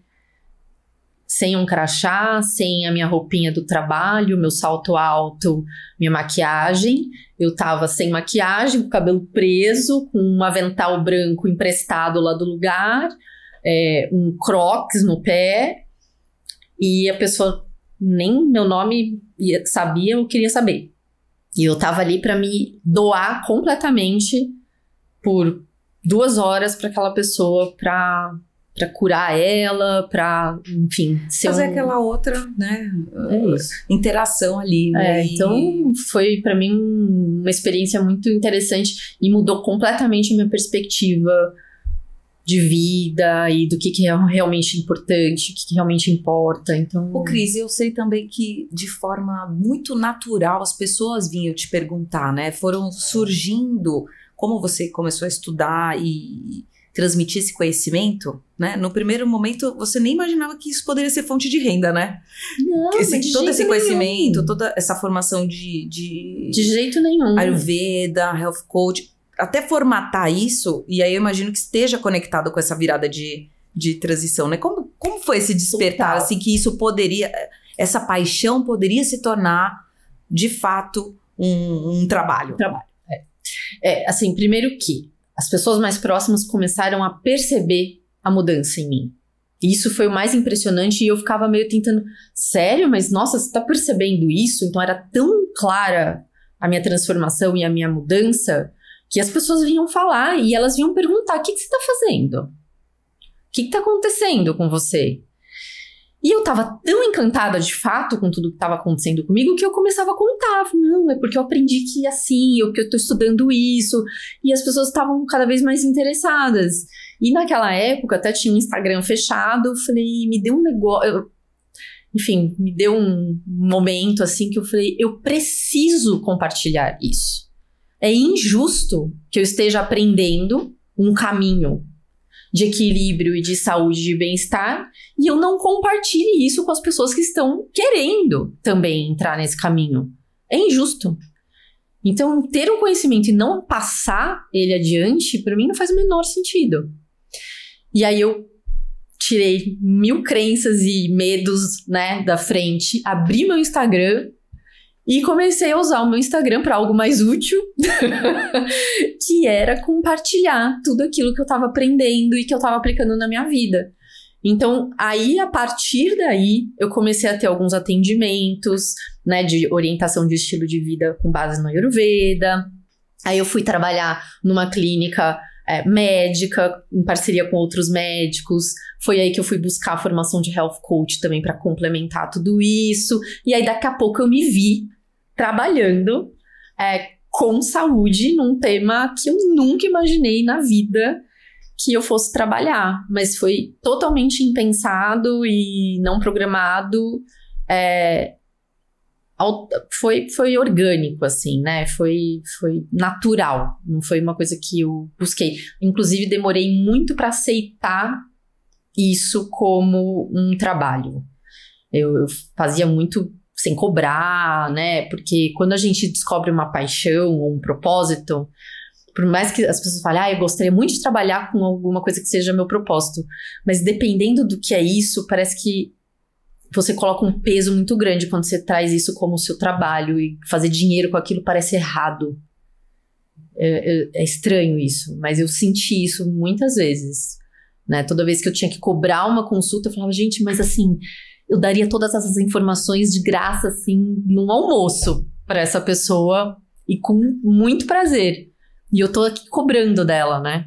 sem um crachá, sem a minha roupinha do trabalho, meu salto alto, minha maquiagem. Eu tava sem maquiagem, com o cabelo preso, com um avental branco emprestado lá do lugar, um crocs no pé, e a pessoa nem meu nome sabia, eu queria saber. E eu tava ali pra me doar completamente por 2 horas pra aquela pessoa, pra curar ela, pra, enfim... fazer aquela outra, né? Isso. Interação ali, né? Então, foi pra mim uma experiência muito interessante e mudou completamente a minha perspectiva de vida e do que é realmente importante, o que realmente importa. Então... Cris, eu sei também que de forma muito natural as pessoas vinham te perguntar, né? Foram surgindo, como você começou a estudar e transmitir esse conhecimento, né? No primeiro momento, você nem imaginava que isso poderia ser fonte de renda, né? Não, todo esse conhecimento, toda essa formação de jeito nenhum. Ayurveda, Health Coach, até formatar isso, e aí eu imagino que esteja conectado com essa virada de transição, né? Como foi esse despertar, assim, que isso poderia, essa paixão poderia se tornar, de fato, um trabalho? Assim, primeiro que as pessoas mais próximas começaram a perceber a mudança em mim. E isso foi o mais impressionante e eu ficava meio tentando... Sério? Mas nossa, você tá percebendo isso? Então era tão clara a minha transformação e a minha mudança que as pessoas vinham falar e elas vinham perguntar: o que você tá fazendo? O que tá acontecendo com você? E eu tava tão encantada de fato com tudo que tava acontecendo comigo que eu começava a contar. Não, é porque eu aprendi que assim, que eu tô estudando isso. E as pessoas estavam cada vez mais interessadas. E naquela época até tinha um Instagram fechado. Eu falei, me deu um negócio... Enfim, me deu um momento assim que eu falei, eu preciso compartilhar isso. É injusto que eu esteja aprendendo um caminho de equilíbrio e de saúde e de bem-estar, e eu não compartilhe isso com as pessoas que estão querendo também entrar nesse caminho. É injusto. Então, ter um conhecimento e não passar ele adiante, para mim não faz o menor sentido. E aí eu tirei 1000 crenças e medos, né, da frente, abri meu Instagram e comecei a usar o meu Instagram para algo mais útil, que era compartilhar tudo aquilo que eu estava aprendendo e que eu estava aplicando na minha vida. Então, aí, a partir daí, eu comecei a ter alguns atendimentos, né, de orientação de estilo de vida com base no Ayurveda. Aí eu fui trabalhar numa clínica médica, em parceria com outros médicos. Foi aí que eu fui buscar a formação de Health Coach também para complementar tudo isso. E aí, daqui a pouco, eu me vi trabalhando com saúde num tema que eu nunca imaginei na vida que eu fosse trabalhar. Mas foi totalmente impensado e não programado. Foi orgânico, assim, né? Foi natural. Não foi uma coisa que eu busquei. Inclusive, demorei muito para aceitar isso como um trabalho. Eu fazia muito sem cobrar, né? Porque quando a gente descobre uma paixão ou um propósito, por mais que as pessoas falem, eu gostaria muito de trabalhar com alguma coisa que seja meu propósito, mas dependendo do que é isso, parece que você coloca um peso muito grande quando você traz isso como seu trabalho, e fazer dinheiro com aquilo parece errado. É estranho isso, mas eu senti isso muitas vezes, né? Toda vez que eu tinha que cobrar uma consulta, eu falava, gente, mas assim, eu daria todas essas informações de graça, assim, num almoço para essa pessoa e com muito prazer. E eu tô aqui cobrando dela, né?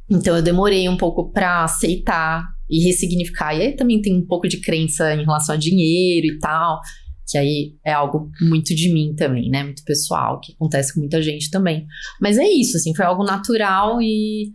Então eu demorei um pouco pra aceitar e ressignificar. E aí também tem um pouco de crença em relação a dinheiro e tal, que aí é algo muito de mim também, né? Muito pessoal, que acontece com muita gente também. Mas é isso, assim, foi algo natural e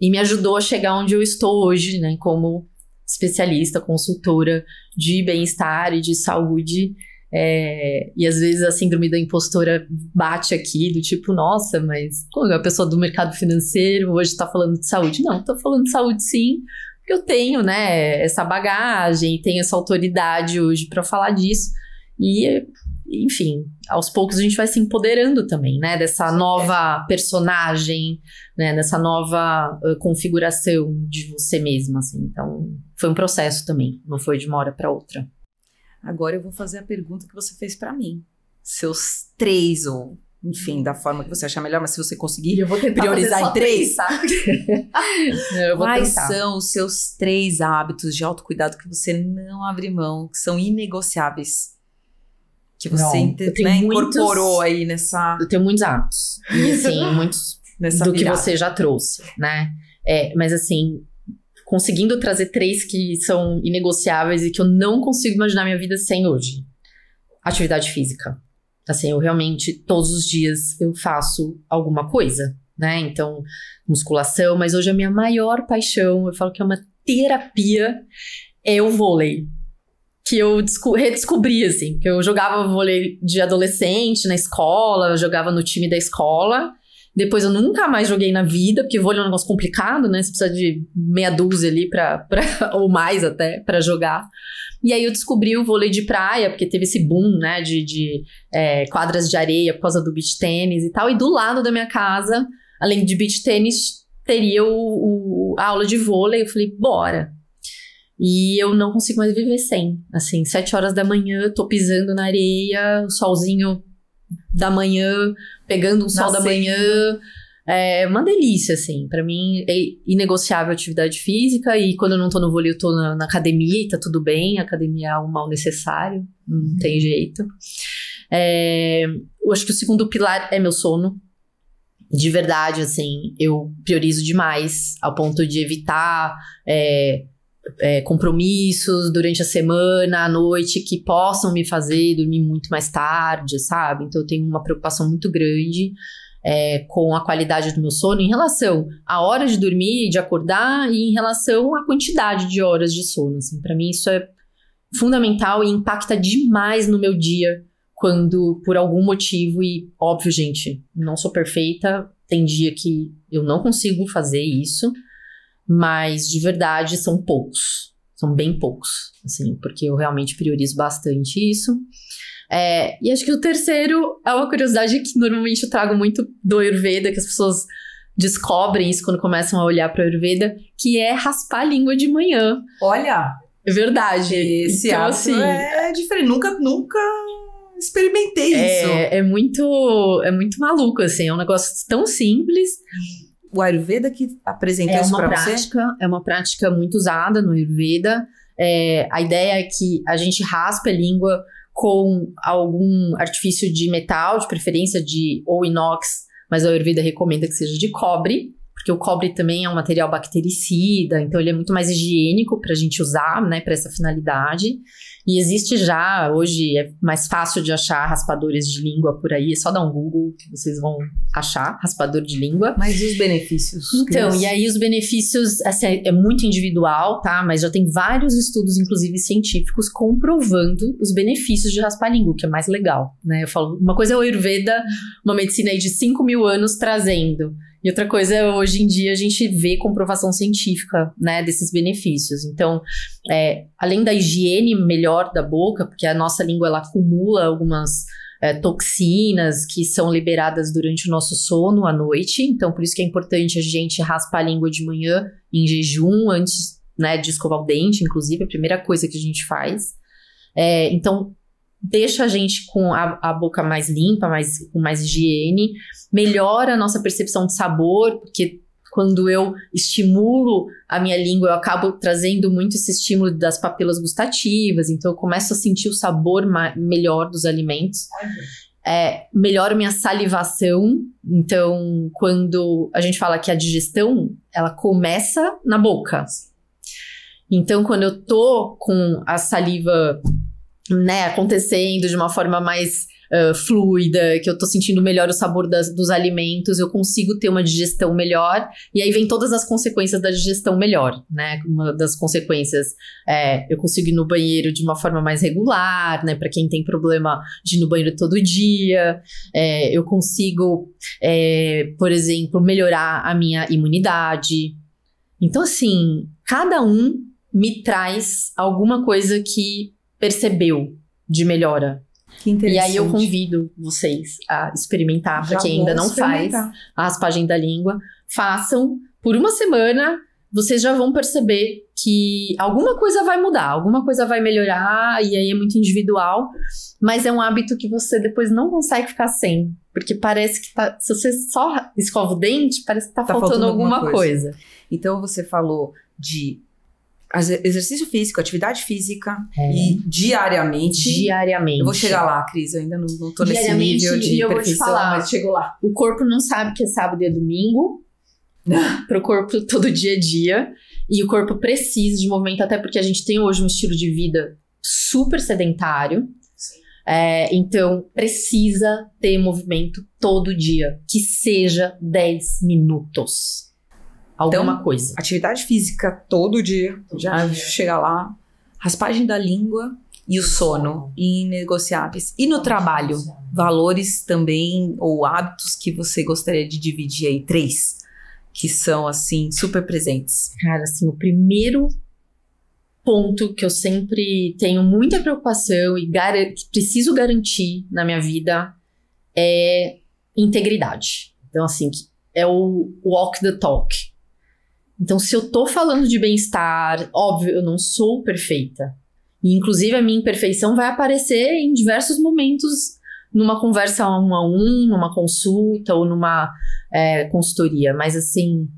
me ajudou a chegar onde eu estou hoje, né? Como especialista, consultora de bem-estar e de saúde. E às vezes a síndrome da impostora bate aqui, do tipo, nossa, mas como a pessoa do mercado financeiro hoje tá falando de saúde? Não, tô falando de saúde sim, porque eu tenho, né, essa bagagem, tenho essa autoridade hoje para falar disso. E, enfim, aos poucos a gente vai se empoderando também, né, dessa nova personagem, né, dessa nova configuração de você mesma, assim. Então, foi um processo também, não foi de uma hora para outra. Agora eu vou fazer a pergunta que você fez pra mim. Seus 3, ou enfim, da forma que você achar melhor, mas se você conseguir priorizar em 3, quais são os seus 3 hábitos de autocuidado que você não abre mão, que são inegociáveis? Que você incorporou aí nessa... Eu tenho muitos hábitos. E assim, muitos do que você já trouxe, né? Mas assim... conseguindo trazer 3 que são inegociáveis e que eu não consigo imaginar minha vida sem hoje. Atividade física. Assim, eu realmente, todos os dias, eu faço alguma coisa, né? Então, musculação, mas hoje a minha maior paixão, eu falo que é uma terapia, é o vôlei. Que eu redescobri, assim, que eu jogava vôlei de adolescente na escola, eu jogava no time da escola. Depois eu nunca mais joguei na vida, porque vôlei é um negócio complicado, né? Você precisa de meia dúzia ali ou mais até, pra jogar. E aí eu descobri o vôlei de praia, porque teve esse boom, né? De quadras de areia por causa do beach tênis e tal. E do lado da minha casa, além de beach tênis, teria a aula de vôlei. Eu falei, bora. E eu não consigo mais viver sem. Assim, 7 horas da manhã, eu tô pisando na areia, o solzinho da manhã, pegando um sol da manhã, uma delícia, assim, pra mim é inegociável a atividade física, e quando eu não tô no vôlei eu tô na academia e tá tudo bem, a academia é um mal necessário, não tem jeito. Eu acho que o segundo pilar é meu sono, de verdade, assim, eu priorizo demais, ao ponto de evitar compromissos durante a semana, à noite, que possam me fazer dormir muito mais tarde, sabe? Então eu tenho uma preocupação muito grande com a qualidade do meu sono em relação à hora de dormir, de acordar, e em relação à quantidade de horas de sono, assim. Pra mim isso é fundamental e impacta demais no meu dia, quando por algum motivo, e óbvio, gente, não sou perfeita, tem dia que eu não consigo fazer isso, mas de verdade são poucos, são bem poucos, assim, porque eu realmente priorizo bastante isso. E acho que o terceiro é uma curiosidade que normalmente eu trago muito do Ayurveda, que as pessoas descobrem isso quando começam a olhar para o Ayurveda, que é raspar a língua de manhã. Olha! É verdade. Esse hábito assim, é diferente, nunca experimentei isso. É muito maluco, assim, é um negócio tão simples. O Ayurveda que apresenta isso pra você? É uma prática muito usada no Ayurveda. A ideia é que a gente raspe a língua com algum artifício de metal, de preferência ou inox, mas o Ayurveda recomenda que seja de cobre, porque o cobre também é um material bactericida, então ele é muito mais higiênico pra gente usar, né, pra essa finalidade. E existe já, hoje é mais fácil de achar raspadores de língua por aí, é só dar um Google que vocês vão achar raspador de língua. Mas e os benefícios? Então, e aí os benefícios, assim, é muito individual, tá? Mas já tem vários estudos, inclusive científicos, comprovando os benefícios de raspar a língua, que é mais legal, né? Eu falo, uma coisa é o Ayurveda, uma medicina aí de 5.000 anos trazendo E outra coisa, hoje em dia a gente vê comprovação científica, né, desses benefícios. Então, além da higiene melhor da boca, porque a nossa língua ela acumula algumas toxinas que são liberadas durante o nosso sono à noite. Então, por isso que é importante a gente raspar a língua de manhã em jejum, antes, né, de escovar o dente, inclusive, a primeira coisa que a gente faz. Então, deixa a gente com a boca mais limpa, com mais higiene, melhora a nossa percepção de sabor, porque quando eu estimulo a minha língua, eu acabo trazendo muito esse estímulo das papilas gustativas, então eu começo a sentir o sabor melhor dos alimentos. Melhora minha salivação, então quando a gente fala que a digestão, ela começa na boca. Então quando eu tô com a saliva, né, acontecendo de uma forma mais fluida, que eu tô sentindo melhor o sabor dos alimentos, eu consigo ter uma digestão melhor, e aí vem todas as consequências da digestão melhor, né? Uma das consequências eu consigo ir no banheiro de uma forma mais regular, né? Pra quem tem problema de ir no banheiro todo dia, eu consigo, por exemplo, melhorar a minha imunidade. Então, assim, cada um me traz alguma coisa que percebeu de melhora. Que interessante. E aí eu convido vocês a experimentar, para quem ainda não faz a raspagem da língua, façam por uma semana, vocês já vão perceber que alguma coisa vai mudar, alguma coisa vai melhorar, e aí é muito individual, mas é um hábito que você depois não consegue ficar sem, porque parece que se você só escova o dente, parece que tá faltando alguma coisa. Então você falou de exercício físico, atividade física e diariamente. Eu vou chegar lá, Cris, eu ainda não tô nesse nível de eu perfeição. vou te falar, mas chegou lá. O corpo não sabe que é sábado e é domingo, pro corpo todo dia é dia, e o corpo precisa de movimento, até porque a gente tem hoje um estilo de vida super sedentário. Então precisa ter movimento todo dia, que seja 10 minutos. Alguma coisa. Atividade física todo dia, chega lá. Raspagem da língua e o sono, inegociáveis. E no trabalho, valores também, ou hábitos que você gostaria de dividir aí, 3, que são, assim, super presentes. Cara, assim, o primeiro ponto que eu sempre tenho muita preocupação e preciso garantir na minha vida é integridade. Então, assim, é o walk the talk. Então, se eu tô falando de bem-estar, óbvio, eu não sou perfeita. E, inclusive, a minha imperfeição vai aparecer em diversos momentos, numa conversa 1 a 1, numa consulta ou numa consultoria. Mas, assim,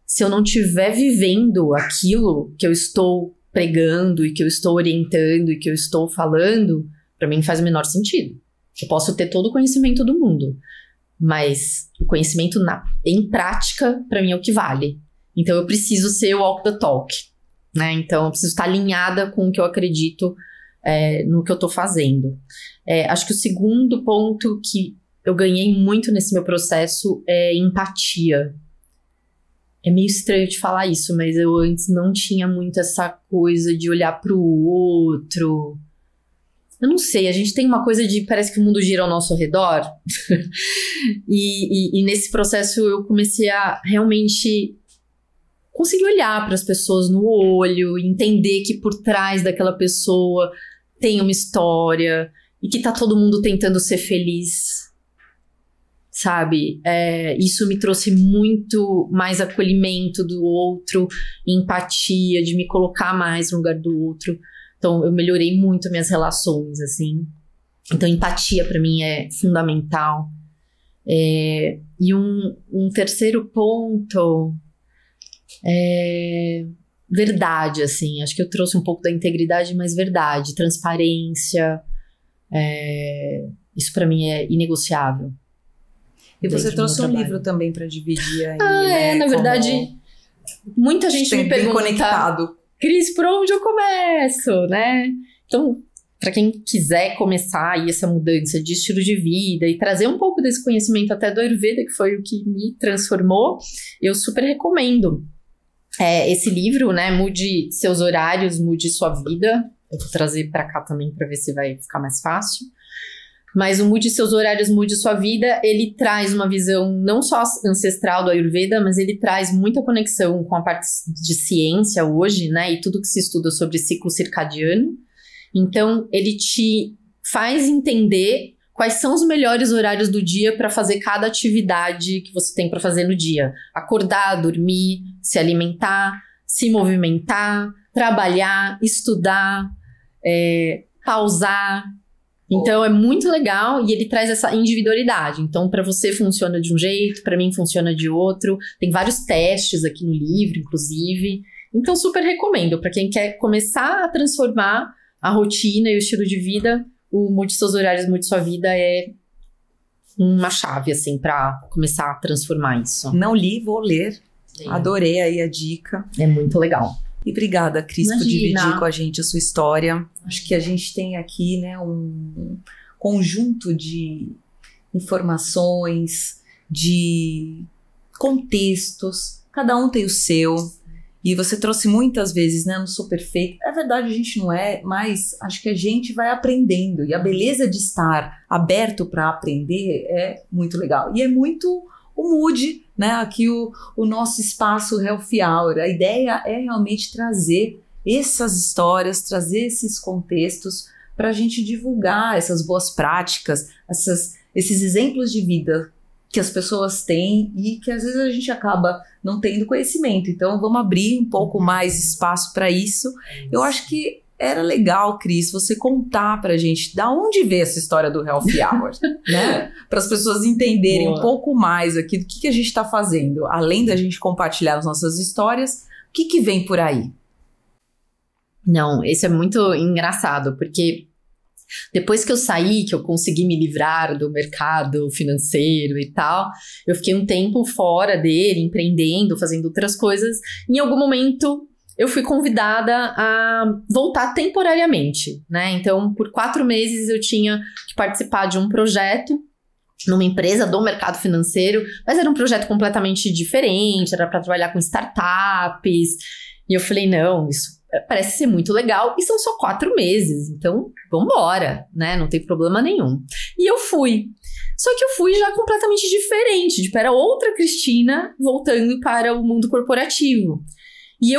se eu não estiver vivendo aquilo que eu estou pregando e que eu estou orientando e que eu estou falando, para mim faz o menor sentido. Eu posso ter todo o conhecimento do mundo, mas o conhecimento em prática, para mim, é o que vale. Então, eu preciso ser o walk the talk, né? Então, eu preciso estar alinhada com o que eu acredito no que eu tô fazendo. Acho que o segundo ponto que eu ganhei muito nesse meu processo é empatia. É meio estranho de falar isso, mas eu antes não tinha muito essa coisa de olhar pro outro. Eu não sei, a gente tem uma coisa de... Parece que o mundo gira ao nosso redor. e nesse processo eu comecei a realmente... conseguir olhar para as pessoas no olho, entender que por trás daquela pessoa tem uma história e que tá todo mundo tentando ser feliz, sabe? Isso me trouxe muito mais acolhimento do outro, empatia, de me colocar mais no lugar do outro. Então, eu melhorei muito minhas relações, assim. Então, empatia para mim é fundamental. E um terceiro ponto... verdade, assim, acho que eu trouxe um pouco da integridade, mas verdade, transparência, isso pra mim é inegociável. E você trouxe um livro também pra dividir aí, na verdade, muita gente me pergunta, conectado. Cris, por onde eu começo, né? Então, pra quem quiser começar aí essa mudança de estilo de vida e trazer um pouco desse conhecimento até do Ayurveda, que foi o que me transformou, eu super recomendo. Esse livro, né, Mude Seus Horários, Mude Sua Vida. Eu vou trazer pra cá também pra ver se vai ficar mais fácil. Mas o Mude Seus Horários, Mude Sua Vida, ele traz uma visão não só ancestral do Ayurveda, mas ele traz muita conexão com a parte de ciência hoje, né? E tudo que se estuda sobre ciclo circadiano. Então, ele te faz entender quais são os melhores horários do dia para fazer cada atividade que você tem para fazer no dia. Acordar, dormir, se alimentar, se movimentar, trabalhar, estudar, pausar. Então é muito legal e ele traz essa individualidade. Então para você funciona de um jeito, para mim funciona de outro. Tem vários testes aqui no livro, inclusive. Então super recomendo para quem quer começar a transformar a rotina e o estilo de vida. O Mude Seus Horários, Mude Sua Vida é uma chave assim para começar a transformar isso. Não li, vou ler. Adorei aí a dica. É muito legal. E obrigada, Cris, por dividir com a gente a sua história. Acho que a gente tem aqui, né, um conjunto de informações, de contextos. Cada um tem o seu. E você trouxe muitas vezes, né, não sou perfeito. É verdade, a gente não é, mas acho que a gente vai aprendendo. E a beleza de estar aberto para aprender é muito legal. E é muito o Mude, né? Aqui o nosso espaço Healthy Hour. A ideia é realmente trazer essas histórias, trazer esses contextos para a gente divulgar essas boas práticas, esses exemplos de vida que as pessoas têm e que às vezes a gente acaba não tendo conhecimento. Então vamos abrir um pouco mais espaço para isso. Eu acho que era legal, Cris, você contar pra gente da onde veio essa história do Healthy Hour, né? Para as pessoas entenderem um pouco mais aqui do que a gente está fazendo. Além da gente compartilhar as nossas histórias, o que vem por aí? Não, esse é muito engraçado, porque depois que eu saí, que eu consegui me livrar do mercado financeiro e tal, eu fiquei um tempo fora dele, empreendendo, fazendo outras coisas. Em algum momento eu fui convidada a voltar temporariamente, né? Então, por 4 meses eu tinha que participar de um projeto numa empresa do mercado financeiro, mas era um projeto completamente diferente, era para trabalhar com startups. E eu falei, não, isso parece ser muito legal, e são só 4 meses, então vambora, né? Não tem problema nenhum. E eu fui. Só que eu fui já completamente diferente, tipo, era outra Cristina voltando para o mundo corporativo. E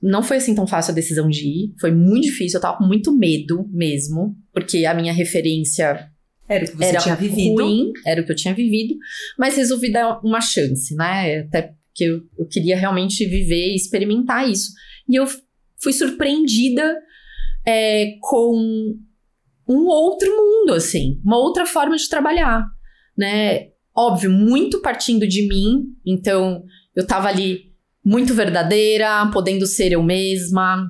não foi assim tão fácil a decisão de ir, foi muito difícil, eu tava com muito medo mesmo, porque a minha referência era o que você tinha vivido. Ruim, era o que eu tinha vivido, mas resolvi dar uma chance, né? Até porque eu queria realmente viver e experimentar isso. E eu fui surpreendida com um outro mundo, assim, uma outra forma de trabalhar, né? Óbvio, muito partindo de mim, então eu tava ali muito verdadeira, podendo ser eu mesma,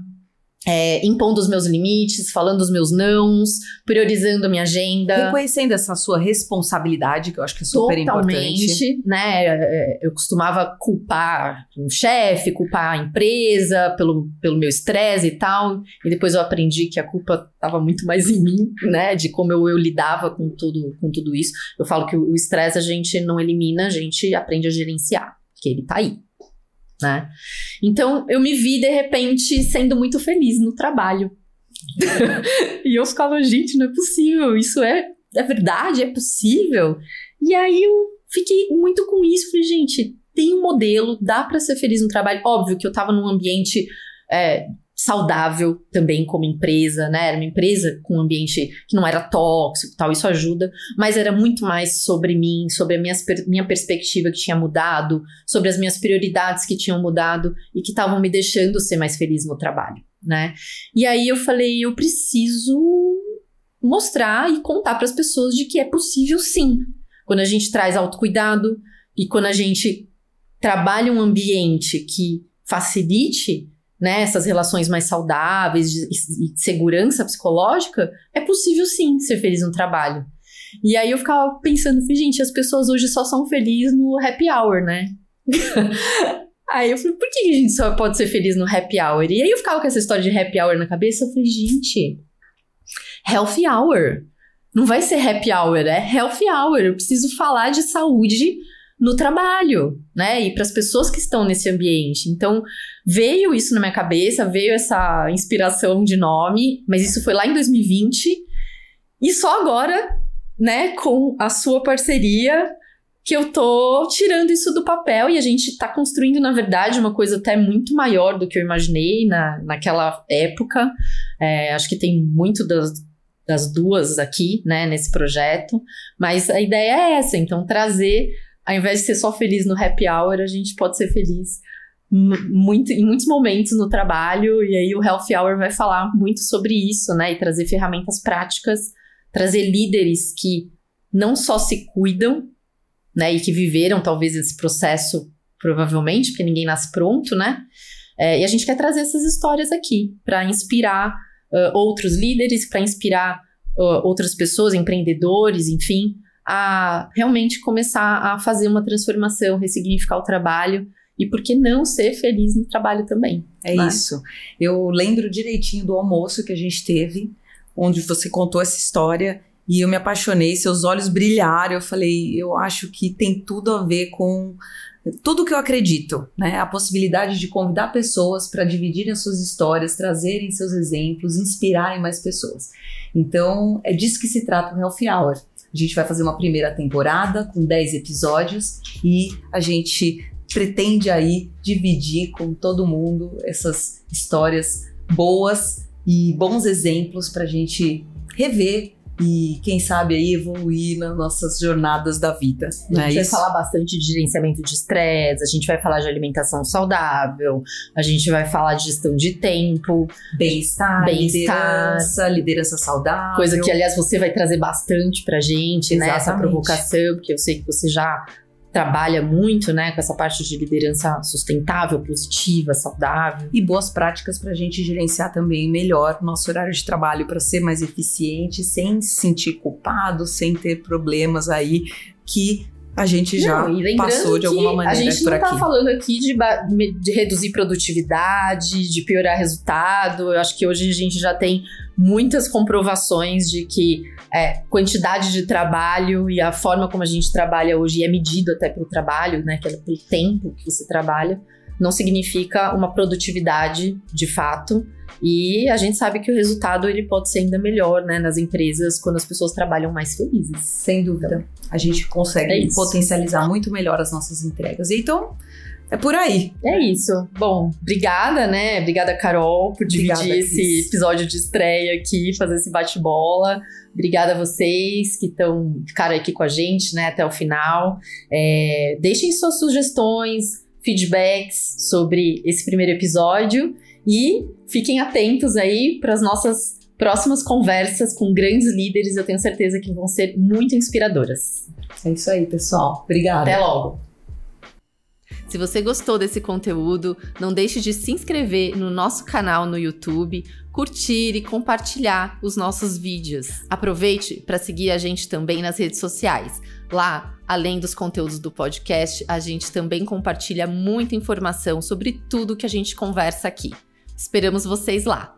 impondo os meus limites, falando os meus nãos, priorizando a minha agenda. Reconhecendo essa sua responsabilidade, que eu acho que é super importante. Né? Eu costumava culpar um chefe, culpar a empresa pelo meu estresse e tal. E depois eu aprendi que a culpa estava muito mais em mim, né? De como eu lidava com tudo isso. Eu falo que o estresse a gente não elimina, a gente aprende a gerenciar, porque ele tá aí. Né? Então eu me vi de repente sendo muito feliz no trabalho. E eu ficava, gente, não é possível, isso é verdade, é possível. E aí eu fiquei muito com isso, falei, gente, tem um modelo, dá pra ser feliz no trabalho. Óbvio que eu tava num ambiente saudável também como empresa, né? Era uma empresa com um ambiente que não era tóxico e tal, isso ajuda, mas era muito mais sobre mim, sobre a minha perspectiva que tinha mudado, sobre as minhas prioridades que tinham mudado e que estavam me deixando ser mais feliz no trabalho, né? E aí eu falei, eu preciso mostrar e contar para as pessoas de que é possível sim. Quando a gente traz autocuidado e quando a gente trabalha um ambiente que facilite, né, essas relações mais saudáveis e segurança psicológica, é possível sim ser feliz no trabalho. E aí eu ficava pensando, gente, as pessoas hoje só são felizes no happy hour, né? Aí eu falei, por que a gente só pode ser feliz no happy hour? E aí eu ficava com essa história de happy hour na cabeça, eu falei, gente, healthy hour. Não vai ser happy hour, é healthy hour. Eu preciso falar de saúde no trabalho, né? E para as pessoas que estão nesse ambiente. Então, veio isso na minha cabeça, veio essa inspiração de nome, mas isso foi lá em 2020. E só agora, né, com a sua parceria, que eu tô tirando isso do papel e a gente tá construindo, na verdade, uma coisa até muito maior do que eu imaginei naquela época. Acho que tem muito das duas aqui, né, nesse projeto, mas a ideia é essa, então trazer, ao invés de ser só feliz no happy hour, a gente pode ser feliz em muitos momentos no trabalho, e aí o Healthy Hour vai falar muito sobre isso, né, e trazer ferramentas práticas, trazer líderes que não só se cuidam, né, e que viveram talvez esse processo, provavelmente, porque ninguém nasce pronto, né, e a gente quer trazer essas histórias aqui, para inspirar outros líderes, para inspirar outras pessoas, empreendedores, enfim, a realmente começar a fazer uma transformação, ressignificar o trabalho, e por que não ser feliz no trabalho também. É isso. Eu lembro direitinho do almoço que a gente teve, onde você contou essa história, e eu me apaixonei, seus olhos brilharam, eu falei, eu acho que tem tudo a ver com tudo que eu acredito, né? A possibilidade de convidar pessoas para dividirem as suas histórias, trazerem seus exemplos, inspirarem mais pessoas. Então, é disso que se trata o Healthy Hour. A gente vai fazer uma primeira temporada com 10 episódios e a gente pretende aí dividir com todo mundo essas histórias boas e bons exemplos para a gente rever e, quem sabe, aí evoluir nas nossas jornadas da vida. A gente vai falar bastante de gerenciamento de estresse, a gente vai falar de alimentação saudável, a gente vai falar de gestão de tempo, bem-estar, liderança saudável. Coisa que, aliás, você vai trazer bastante pra gente, né? Essa provocação, porque eu sei que você já trabalha muito, né, com essa parte de liderança sustentável, positiva, saudável. E boas práticas para a gente gerenciar também melhor nosso horário de trabalho para ser mais eficiente, sem se sentir culpado, sem ter problemas aí que a gente já passou de alguma maneira por aqui. A gente não tá falando aqui de reduzir produtividade, de piorar resultado. Eu acho que hoje a gente já tem muitas comprovações de que quantidade de trabalho e a forma como a gente trabalha hoje é medido até pelo trabalho, né, que é pelo tempo que você trabalha, não significa uma produtividade de fato. E a gente sabe que o resultado ele pode ser ainda melhor, né, nas empresas quando as pessoas trabalham mais felizes. Sem dúvida. A gente consegue potencializar muito melhor as nossas entregas. Então, é por aí. É isso. Bom, obrigada, né? Obrigada, Carol, por dividir esse episódio de estreia aqui, fazer esse bate-bola. Obrigada a vocês que ficaram aqui com a gente, né, até o final. Deixem suas sugestões, feedbacks sobre esse primeiro episódio e fiquem atentos aí para as nossas próximas conversas com grandes líderes. Eu tenho certeza que vão ser muito inspiradoras. É isso aí, pessoal. Obrigada. Até logo. Se você gostou desse conteúdo, não deixe de se inscrever no nosso canal no YouTube, curtir e compartilhar os nossos vídeos. Aproveite para seguir a gente também nas redes sociais. Lá, além dos conteúdos do podcast, a gente também compartilha muita informação sobre tudo que a gente conversa aqui. Esperamos vocês lá!